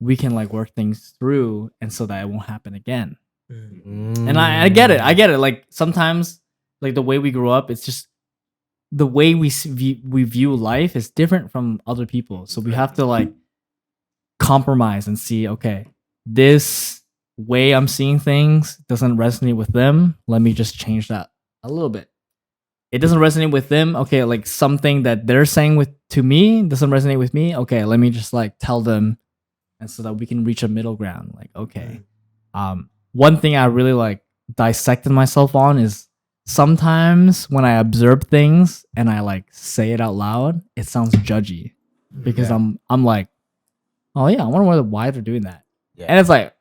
we can like work things through, and so that it won't happen again. And I get it. Like sometimes, like the way we grew up, it's just the way we view life is different from other people. So we have to like compromise and see, okay, this way I'm seeing things doesn't resonate with them. Let me just change that a little bit. It doesn't resonate with them. Okay, like something that they're saying to me doesn't resonate with me. Okay, let me just like tell them, and so that we can reach a middle ground. Like, okay. One thing I really like dissected myself on is sometimes when I observe things and I like say it out loud, it sounds judgy, because I'm like, oh yeah, I wonder why they're doing that. Yeah. And it's like,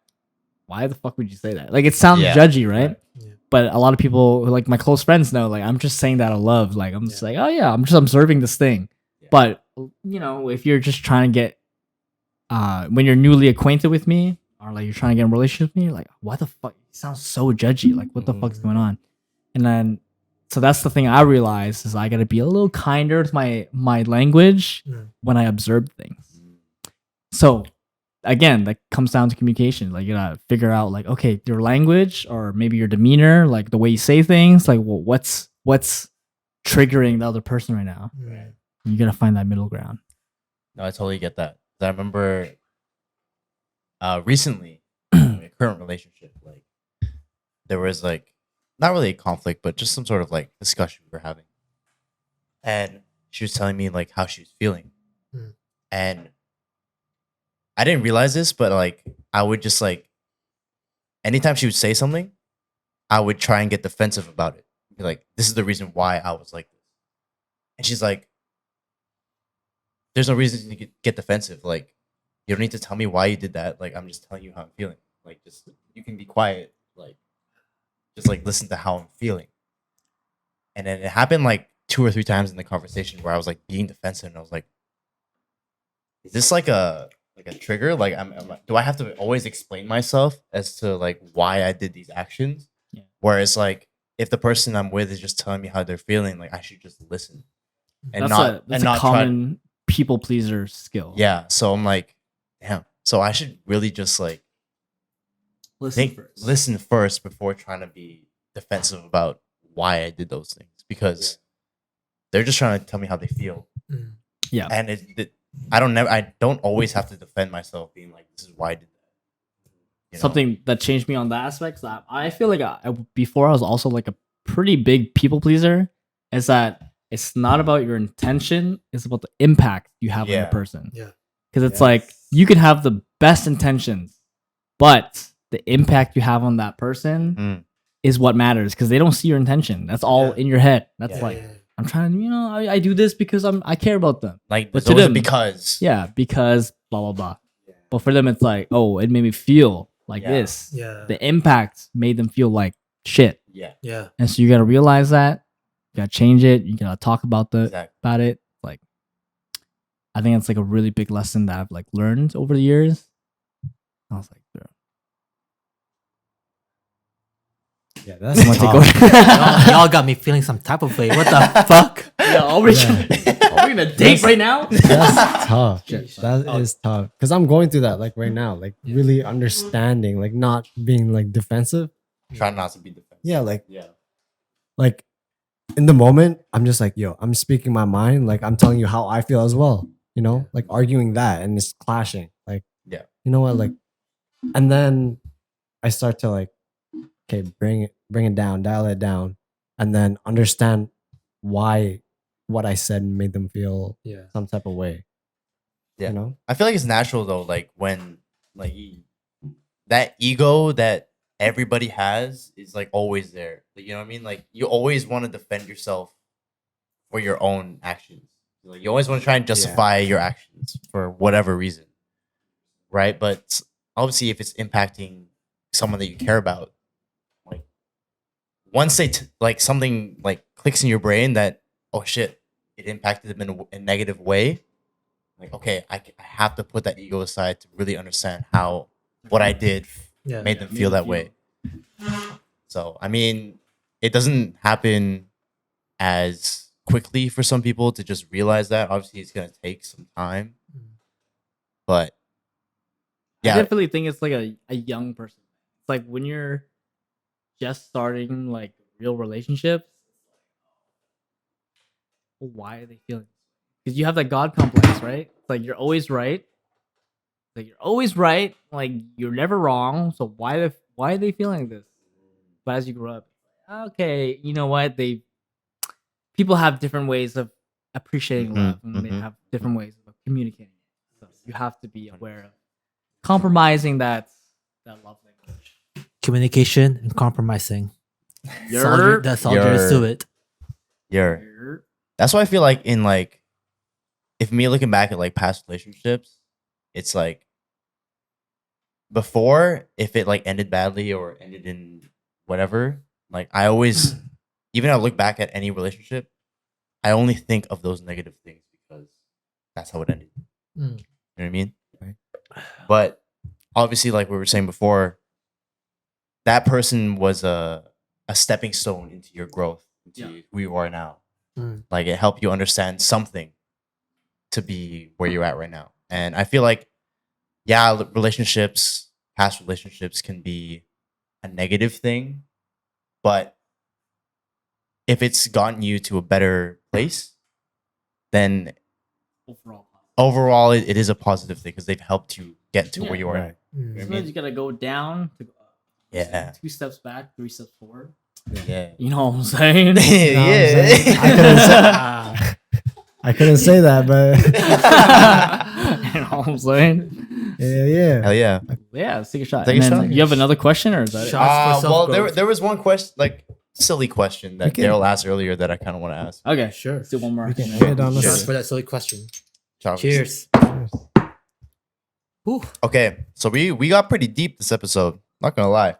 why the fuck would you say that? Like it sounds Yeah. judgy, right? Yeah. but a lot of people, like my close friends, know. Like I'm just saying that out of love. Like I'm just like, oh yeah, I'm just observing this thing. Yeah. But if you're just trying to get, when you're newly acquainted with me, or like you're trying to get in a relationship with me, you're like, why the fuck? You sound so judgy. Like what the fuck's going on? And then, so that's the thing I realized is I gotta be a little kinder with my language when I observe things. So again, that comes down to communication. Like you gotta figure out like, okay, your language or maybe your demeanor, like the way you say things, like well, what's triggering the other person right now. Right. You gotta find that middle ground. No, I totally get that. I remember recently in my current relationship, like there was like not really a conflict, but just some sort of like discussion we were having. And she was telling me like how she was feeling. And I didn't realize this, but like I would just like anytime she would say something, I would try and get defensive about it. Be like, this is the reason why I was like this. And she's like, there's no reason to get defensive. Like, you don't need to tell me why you did that. Like, I'm just telling you how I'm feeling. Like, just you can be quiet. Like, just like listen to how I'm feeling. And then it happened like 2 or 3 times in the conversation where I was like being defensive, and I was like, is this like a trigger? Like, do I have to always explain myself as to like why I did these actions? Yeah. Whereas like if the person I'm with is just telling me how they're feeling, like I should just listen and That's a common people pleaser skill. Yeah. So I'm like, damn. So I should really just like listen first before trying to be defensive about why I did those things, because they're just trying to tell me how they feel. Yeah. And I don't always have to defend myself being like, this is why I did that. Something that changed me on that aspect is that I feel like before I was also like a pretty big people pleaser, is that it's not about your intention, it's about the impact you have on the person. Yeah. Because it's like you can have the best intentions, but the impact you have on that person is what matters, because they don't see your intention. That's all in your head. That's I'm trying to, I do this because I care about them. Like, but to them, because because blah blah blah. Yeah. But for them, it's like, oh, it made me feel like this. Yeah. The impact made them feel like shit. Yeah. Yeah. And so you gotta realize that. You gotta change it. You gotta talk about about it. Like, I think it's like a really big lesson that I've like learned over the years. I was like, bro. Yeah, that's y'all got me feeling some type of way. What the fuck? Are we gonna date right now? That's tough. That is tough. Because I'm going through that like right now. Like really understanding, like not being like defensive. Try not to be defensive. Yeah, like in the moment, I'm just like, yo, I'm speaking my mind. Like I'm telling you how I feel as well. Like arguing that and it's clashing. Like, you know what? Like, and then I start to like, okay, bring it down, dial it down, and then understand why what I said made them feel some type of way. Yeah. I feel like it's natural though, like when like that ego that everybody has is like always there. Like, you know what I mean? Like you always want to defend yourself for your own actions. Like you always want to try and justify your actions for whatever reason. Right? But obviously if it's impacting someone that you care about, like once they like something like clicks in your brain that, oh shit, it impacted them in a negative way, like, okay, I have to put that ego aside to really understand how what I did made them feel that way. So, I mean, it doesn't happen as quickly for some people to just realize that. Obviously, it's going to take some time. But, yeah. I definitely think it's like a young person. It's like when you're just starting like real relationships, why are they feeling? Because you have that God complex, right? It's like you're always right. Like you're always right. Like you're never wrong. So why are they feeling like this? But as you grow up, okay, you know what? People have different ways of appreciating love, and they have different ways of communicating. So you have to be aware of compromising that love language. Communication and compromising. That's all there is to it. That's why I feel like in like, if me looking back at like past relationships, it's like before, if it like ended badly or ended in whatever, Like I always, even I look back at any relationship, I only think of those negative things because that's how it ended. You know what I mean? Right. But obviously, like we were saying before, that person was a stepping stone into your growth, into who you are now. Like it helped you understand something to be where you're at right now. And I feel like, yeah, relationships, past relationships can be a negative thing, but if it's gotten you to a better place, then overall it is a positive thing because they've helped you get to where you are. Right. You know what I Sometimes mean? you gotta go down to go up. Yeah. 2 steps back, 3 steps forward. Yeah. You know what I'm saying? Yeah. I couldn't say that, but You know what I'm saying? yeah. Hell yeah. Yeah, let's take a shot. Take a And then shot. You have another question, or is that it? Shot. for Well, self-growth. there was one question, like silly question that Okay. Daryl asked earlier that I kind of want to ask. Okay, Sure. let's do one more. We can end it on Shots this. for that silly question. Charles. Cheers. Whew. Okay, so we got pretty deep this episode. Not gonna lie.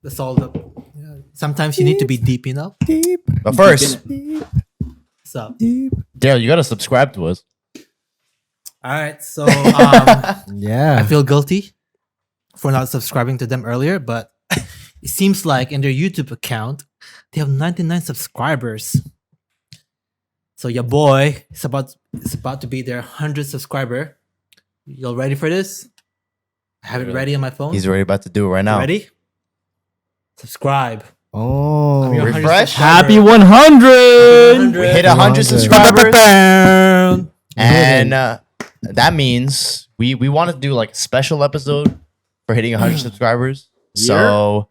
That's all the. Sometimes you need to be deep enough. Deep, But first, What's up? deep. Daryl, you gotta subscribe to us. All right. So Yeah. I feel guilty for not subscribing to them earlier, but it seems like in their YouTube account they have 99 subscribers. So your boy is about to be their 100th subscriber. Y'all ready for this? I have it ready on my phone. He's already about to do it right now. Ready? Subscribe. Oh. I'm your 100th Refresh. subscriber. Happy 100! We hit 100 100. subscribers, Ba-ba-bam. and that means we want to do like a special episode for hitting 100 subscribers. So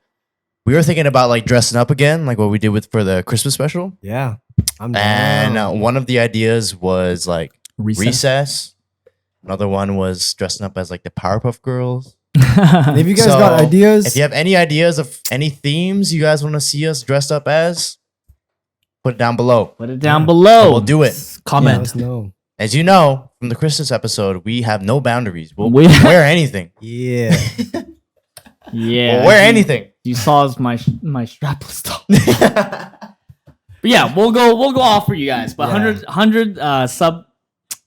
we were thinking about like dressing up again, like what we did for the Christmas special. Yeah. I'm And down. one of the ideas was like Recess. recess. Another one was dressing up as like the Powerpuff Girls. If you guys got So, ideas, If you have any ideas of any themes you guys want to see us dressed up as, put it down below. Put it down And below. we'll do it. let Comment. us know. As you know from the Christmas episode, we have no boundaries. We'll We- wear anything. Yeah. Yeah. We'll wear anything. You saw as my strapless top. But yeah, we'll go off for you guys. But Yeah. 100 sub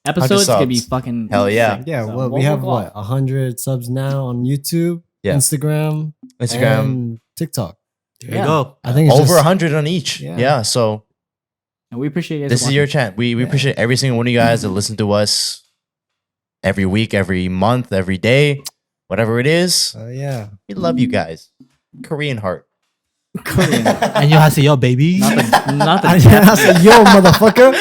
episodes gonna be subs. fucking Hell yeah. sick. Yeah. So Well, we we'll have go what? off. 100 subs now on YouTube, Yeah. Instagram, and TikTok. There Yeah. you go. I think it's Over just, 100 on each. Yeah. Yeah. So And we appreciate you guys. this is your chance. We appreciate every single one of you guys that listen to us every week, every month, every day, whatever it is. yeah. We love you guys. Korean heart. Korean. And you have to yo, baby. not the I said, yo, motherfucker.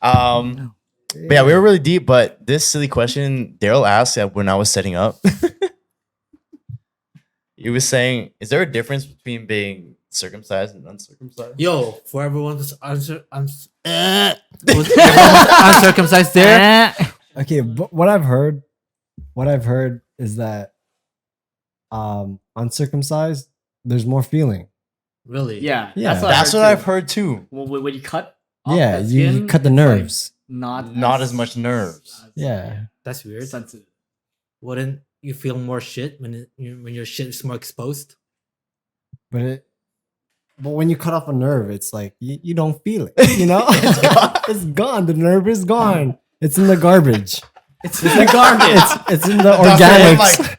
But yeah, we were really deep. But this silly question Daryl asked when I was setting up, he was saying, "Is there a difference between being circumcised and uncircumcised?" Yo, for everyone who's uncircumcised there. Okay, but what I've heard is that uncircumcised, there's more feeling. Really? Yeah, Yeah. That's what I've heard too. When you cut, off Yeah, that you skin, cut the it's, like, nerves. not as much nerves. Yeah. That's weird. sensitive. Wouldn't you feel more shit when when your shit is more exposed? But when you cut off a nerve, it's like you don't feel it. You know? It's gone. The nerve is gone. It's in the garbage. It's in the garbage. It's in the Dr. organics.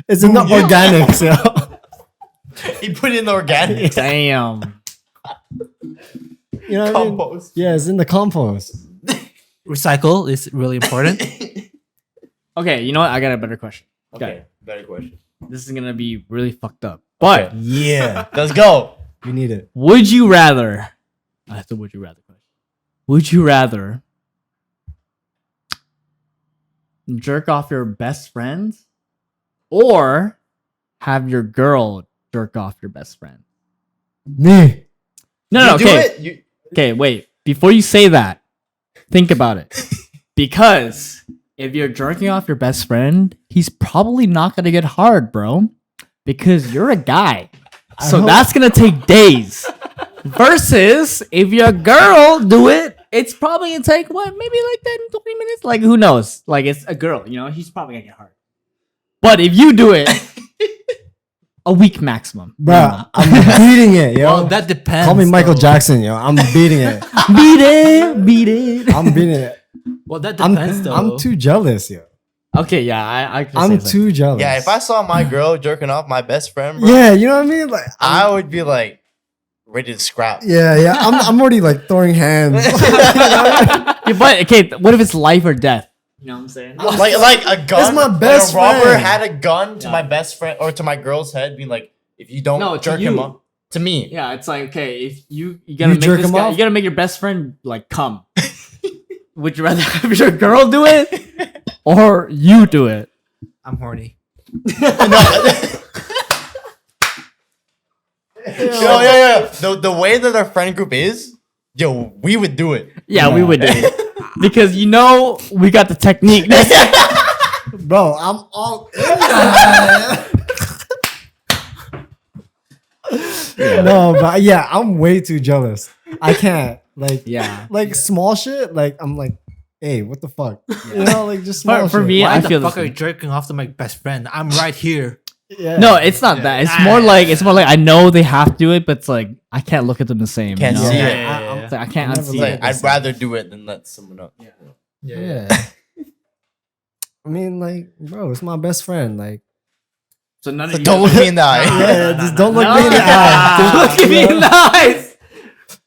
It's in the organics, yo. He put in the organic Damn. You know what I mean? compost. Yeah, it's in the compost. Recycle is really important. Okay, you know what? I got a better question. Okay, better question. This is gonna be really fucked up. But Yeah. Let's go. We need it. would you rather? That's a would you rather question. Would you rather jerk off your best friend or have your girl jerk off your best friend? Me. No, You do okay. it? Okay, wait. Before you say that, think about it. Because if you're jerking off your best friend, he's probably not gonna get hard, bro. Because you're a guy. So hope- that's gonna take days. Versus if your girl do it, it's probably gonna take what, maybe like 10, 20 minutes? Like who knows? Like it's a girl, you know, he's probably gonna get hard. But if you do it, A week maximum. Bro, I'm beating it, yo. Well, that depends. Call me Michael though. Jackson, yo. I'm beating it. Beat it. I'm beating it. Well, that depends though. I'm too jealous, yo. Okay, yeah, I can I'm say too jealous. Yeah, if I saw my girl jerking off my best friend, bro, Yeah, you know what I mean? Like, I would be like ready to scrap. yeah. I'm already like throwing hands. Yeah, but okay, what if it's life or death? You know what I'm saying? Like a gun. That's my best like a robber friend. had a gun to Yeah. my best friend or to my girl's head, being like, if you don't No, to jerk him you. off. To me. Yeah, it's like, okay, if you gotta You make jerk this him guy, off? you gotta make your best friend like come. Would you rather have your girl do it or you do it? I'm horny. Yeah. The way that our friend group is, yo, we would do it. Yeah, we would do it because we got the technique. Bro, I'm all in that. No, but yeah, I'm way too jealous. I can't. Like, Yeah. like small shit. Like, I'm like, hey, what the fuck? You know, like just small For shit. me, Why I the feel the fuck are you same. jerking off to my best friend? I'm right here. Yeah. No, it's not that. It's more like I know they have to do it, but it's like I can't look at them the same. Can't you know? see Yeah, it. It's like, I can't Never unsee look it. at Like, I'd rather do it than let someone else. Yeah. I mean, like, bro, it's my best friend. Like, So none of So you don't look me in the eye. yeah, just don't look No, me in the eye. Don't look at me in Yeah. the eyes.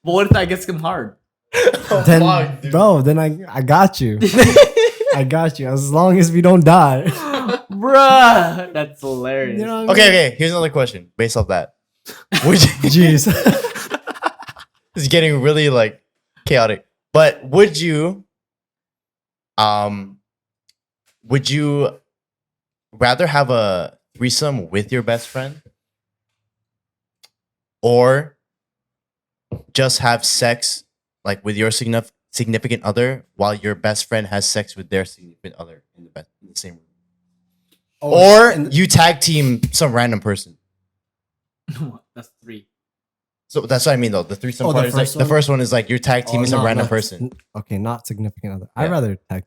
But what if that gets him hard? Then, Fuck, dude. bro, then I got you. I got you. As long as we don't die. Bruh, that's hilarious. You know what I mean? Okay. Here's another question based off that. Would you, Jeez. it's getting really like chaotic. But would you rather have a threesome with your best friend or just have sex like with your significant other while your best friend has sex with their significant other in the same room? Or you tag team some random person. That's 3. So that's what I mean though. The threesome Oh, the part is like first the one? first one is like you're tag teaming some not- random not- person. Okay, not significant other. Yeah. I'd rather tag.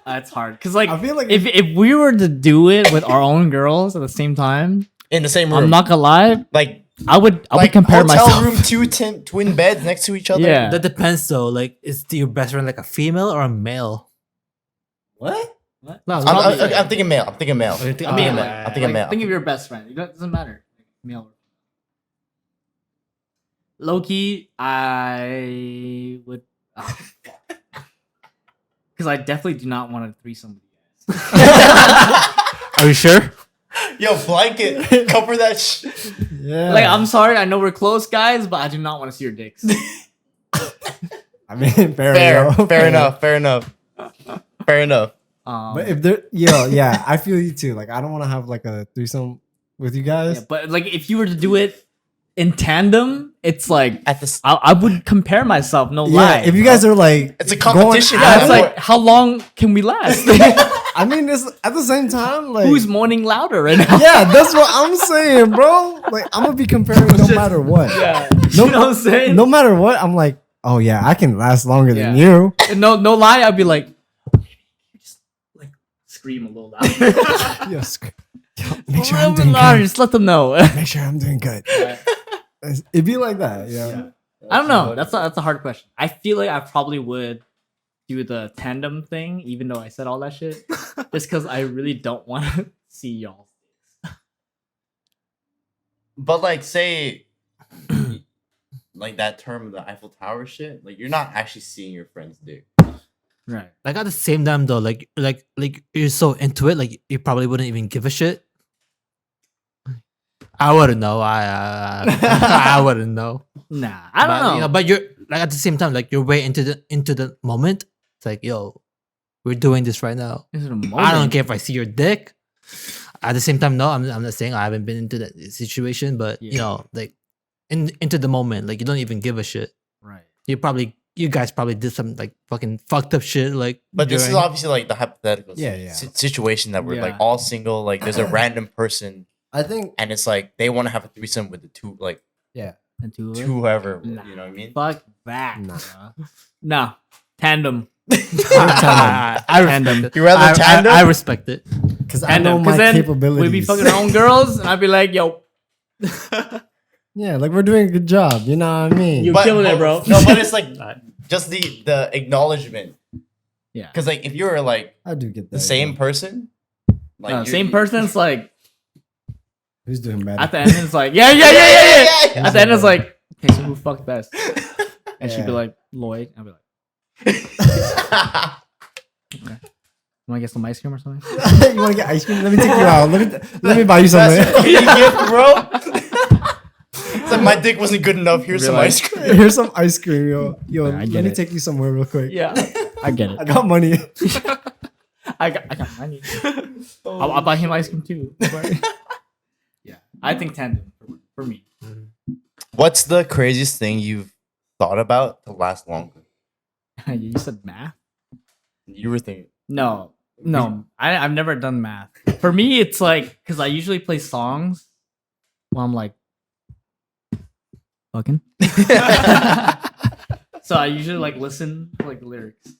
That's hard. Cause like I feel like if we were to do it with our own girls at the same time, In the same room. I'm not gonna lie, like I would like compare hotel myself. room, twin beds next to each other. Yeah. That depends though. Like, is your best friend like a female or a male? What? What? No, I'm thinking male. I'm thinking male. Oh, you think- I'm I mean, thinking like, male. I'm thinking male. Think of your best friend. It doesn't matter. Male. Loki, I would. Because I definitely do not want to threesome with you guys. Are you sure? Yo, blanket, cover that shit. yeah. Like, I'm sorry, I know we're close, guys, but I do not want to see your dicks. I mean, fair Fair enough. But if there, yeah, I feel you too. Like, I don't want to have like a threesome with you guys. yeah, but like, if you were to do it in tandem, it's like At the I would compare myself. No Yeah, lie. if you guys are like, It's a competition. going yeah, at it's it, like, how long can we last? I mean, it's at the same time, like, Who's moaning louder right now? yeah, that's what I'm saying, bro. Like, I'm gonna be comparing no matter what. Yeah. No, You know what I'm saying? no matter what, I'm like, oh yeah, I can last longer than Yeah. you. No lie, I'd be like, just like scream a little louder. Yes. Make sure I'm doing louder, good. just let them know. Make sure I'm doing good. It'd be like that, yeah. I don't know. That's a hard question. I feel like I probably would do the tandem thing, even though I said all that shit, just because I really don't want to see y'all. But like, say, like that term, the Eiffel Tower shit. Like, you're not actually seeing your friend's dick. Right. Like at the same time though, like you're so into it, like you probably wouldn't even give a shit. I wouldn't know. I wouldn't know. Nah, I don't But, know. But you're like at the same time, like you're way into the moment. It's like, yo, we're doing this right now. Is it a I don't moment? care if I see your dick. At the same time, no, I'm not saying I haven't been into that situation, but you Yeah. know, like into the moment, like you don't even give a shit. Right. You guys probably did some like fucking fucked up shit, like. But this is during- obviously like the hypothetical Yeah. situation that we're like Yeah. all single. Like, there's a random person, I think, and it's like they want to have a threesome with the two, like yeah. And two of it? two whoever. Nah. You know what I mean? Fuck that. Nah. Nah. Tandem. I respect it. You rather tandem? I respect it. Because I know my then capabilities. we'd be fucking our own girls, and I'd be like, yo, Yeah, like we're doing a good job. You know what I mean? You killing it, bro. No, but it's like just the acknowledgement. yeah. Because like if you were like I do get that. the same person, like No, you're- same person's like Who's doing better? at the end it's like yeah. yeah. At the end it's like, okay, so who fucked best? And she'd be like, Lloyd. I'd be like, okay. Want to get some ice cream or something? You want to get ice cream? Let me take you out. Let me buy you something. That's what you gift, bro. It's like my dick wasn't good enough. Here's some Really? ice cream. Here's some ice cream, yo. I Let get me it. take you somewhere real quick. Yeah, I get it. I got money. I got money. I'll buy him ice cream too. Yeah, I think tandem for me. What's the craziest thing you've thought about to last longer? You said math? You were thinking. No. I've never done math. For me, it's like because I usually play songs while I'm like fucking. So I usually like listen to like the lyrics.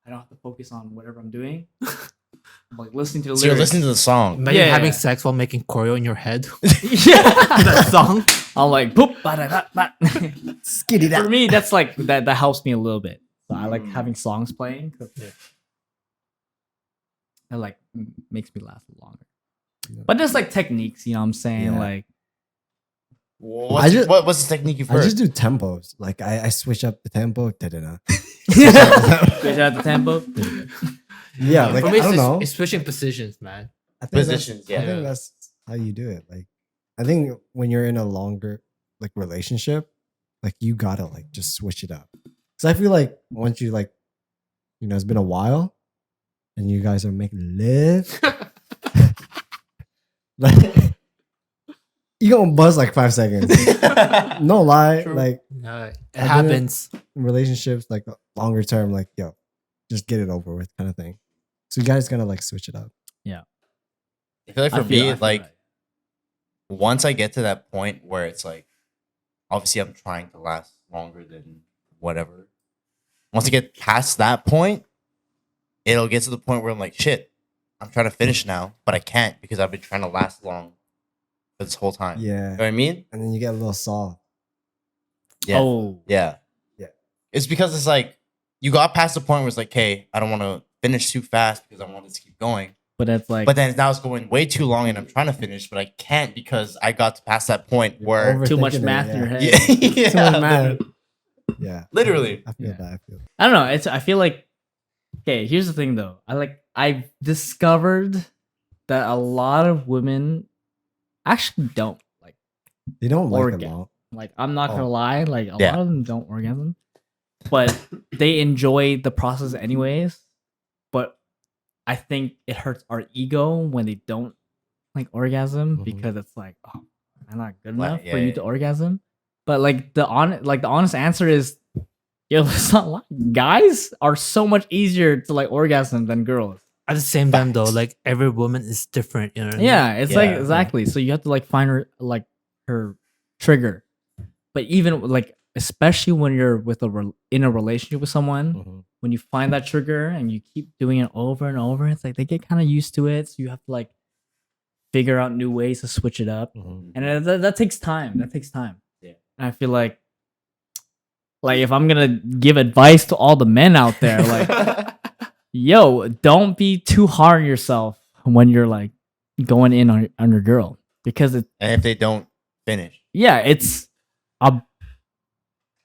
I don't have to focus on whatever I'm doing. I'm like listening to the So you're lyrics. listening to the song. Imagine Yeah. having sex while making choreo in your head. Yeah. That song. I'm like boop. Ba-da-da-da. Skitty For me, that's like that helps me a little bit. So I like having songs playing. 'Cause it like makes me last longer. Yeah. But there's like techniques, you know what I'm saying? Yeah. Like What's the technique you've I heard? just do tempos. Like I switch up the tempo. Da-da-da. switch out the tempo. Yeah, like For me, I don't know. it's switching positions, man. I think Positions, that's- I yeah. think that's how you do it. Like I think when you're in a longer like relationship, like you gotta like just switch it up. Because I feel like once you like, you know, it's been a while, and you guys are making love, like you gonna buzz like 5 seconds. No lie, True. like No, it I didn't- happens. in relationships, like longer term, like yo, just get it over with, kind of thing. So you guys gotta like switch it up. I feel like for I feel- me, I feel like that. once I get to that point where it's like, obviously I'm trying to last longer than whatever. Once I get past that point, it'll get to the point where I'm like, shit, I'm trying to finish now, but I can't because I've been trying to last long for this whole time. You Yeah, know what I mean? and then you get a little soft. Yeah. Oh. Yeah. Yeah. It's because it's like you got past the point where it's like, hey, I don't want to finish too fast because I want this to keep going. But it's like But then now it's going way too long and I'm trying to finish, but I can't because I got past that point where too much Overthinking it, math in your head. yeah, Too much math. Yeah, literally. I feel Yeah. that. I feel. I don't know. I feel like okay, here's the thing though. I've discovered that a lot of women actually don't like They don't like Organ. them all. like I'm not gonna Oh. lie, like a Yeah. lot of them don't orgasm. But they enjoy the process anyways. But I think it hurts our ego when they don't like orgasm Mhm. because it's like, oh, I'm not good Like, enough yeah, for you yeah. to orgasm. But like the honest answer is, yo, let's not lie. Guys are so much easier to like orgasm than girls. At the same time, though, Facts. like every woman is different. You know what I mean? Yeah, it's like Yeah. exactly. So you have to like find her like her trigger. But even like especially when you're with in a relationship with someone, Mhm. when you find that trigger and you keep doing it over and over, it's like they get kind of used to it. So you have to like figure out new ways to switch it up, Mhm. and that takes time. That takes time. Yeah. And I feel like if I'm gonna give advice to all the men out there, like, yo, don't be too hard on yourself when you're like going in on your girl because And if they don't finish, it's a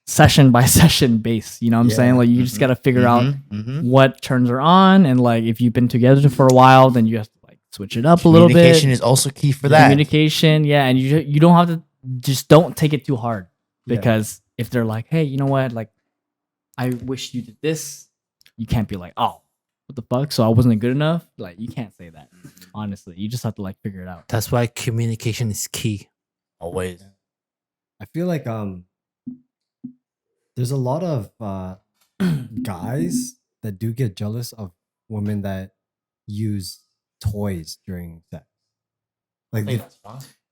session by session base. You know what I'm Yeah. saying? Like you just Mhm. gotta figure out Mhm. what turns her on, and like if you've been together for a while, then you have to like switch it up a little bit. Communication is also key for that. Communication, yeah, and you don't have to just don't take it too hard Yeah. because if they're like, hey, you know what, like I wish you did this, you can't be like, oh, what the fuck? So I wasn't good enough. Like you can't say that. Honestly, you just have to like figure it out. That's why communication is key. Always. I feel like there's a lot of guys that do get jealous of women that use toys during sex. Like they,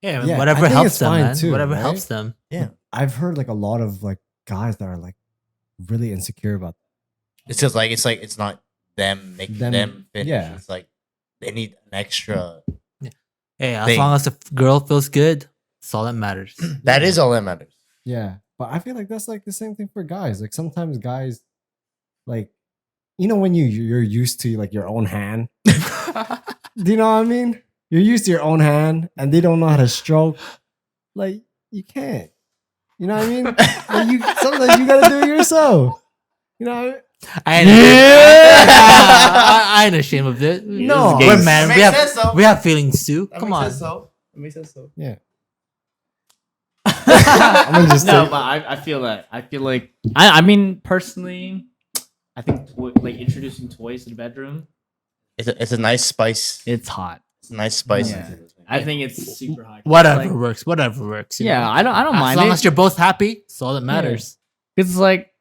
Yeah, Yeah, I whatever think helps it's them, fine man. too, Whatever right? helps them. Yeah. I've heard like a lot of like guys that are like really insecure about It's just like it's not them making them finish. yeah. It's like they need an extra. Hey, as thing. long as the girl feels good, that's all that matters. That is all that matters. Yeah, but I feel like that's like the same thing for guys. Like sometimes guys, like, you know, when you're used to like your own hand. Do you know what I mean? You're used to your own hand, and they don't know how to stroke. Like you can't. You know what I mean? Like, sometimes you gotta do it yourself. You know what I mean? I ain't ashamed of it. No. We're man. It We makes sense, though. we have feelings too. That Come makes on. sense, though. It makes sense though. Yeah. I'm gonna just No, take- but I feel that. I feel like I mean personally, I think like introducing toys to the bedroom, It's a nice spice. it's hot. It's a nice spice. Yeah. I think it's super hot. Whatever Like, works. Whatever works. you yeah, know? I don't As mind long it. as you're both happy, that's all that matters. It's like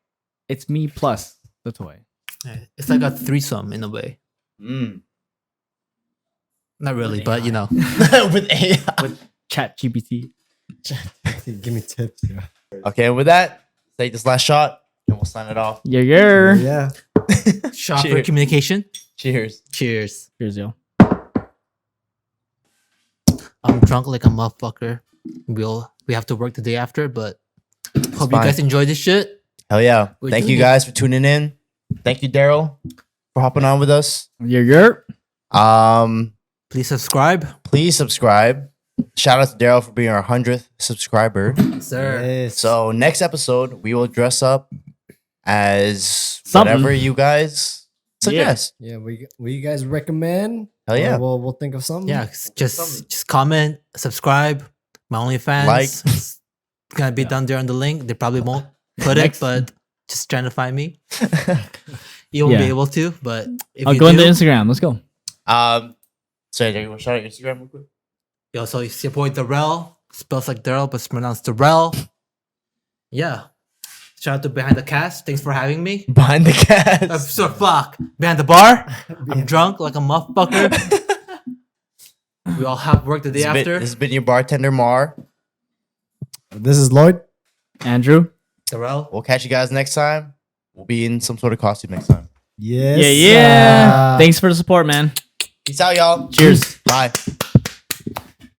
it's me plus the toy. Yeah, it's like a threesome in a way. Mm. Not really, but you know. With AI. With Chat GPT. give me tips. Yeah. Okay, and with that, take this last shot and we'll sign it off. Yeah. Yeah. Shot for Cheers. communication. Cheers. Cheers. Here's yo. I'm drunk like a motherfucker. We have to work the day after, but hope you fine. guys enjoy this shit. Hell yeah. We're Thank doing you it. guys for tuning in. Thank you, Daryl, for hopping on with us. Yeah. Please subscribe. Please subscribe. Shout out to Daryl for being our 100th subscriber. Sir. Yes. So next episode, we will dress up as Something. whatever you guys suggest. Yeah. What you guys recommend? Hell yeah. We'll think of something. Yeah, just comment, subscribe. My OnlyFans. Like. It's gonna be down there on the link. They probably won't put Next. it, but just trying to find me. You won't be Yeah. able to, but if I'll you go do, into Instagram. Let's go. Sorry, Daryl, you want to shout out your Instagram real quick? yo, so it's your boy Daryll. Spells like Daryl, but it's pronounced Daryl. Yeah. Shout out to Behind the Cast. Thanks for having me. Behind the cast. So fuck. Behind the bar. I'm drunk like a motherfucker. We all have work the day after. This has been your bartender, Mar. This is Lloyd. Andrew. Daryll. We'll catch you guys next time. We'll be in some sort of costume next time. Yes. Yeah. Thanks for the support, man. Peace out, y'all. Cheers. Bye.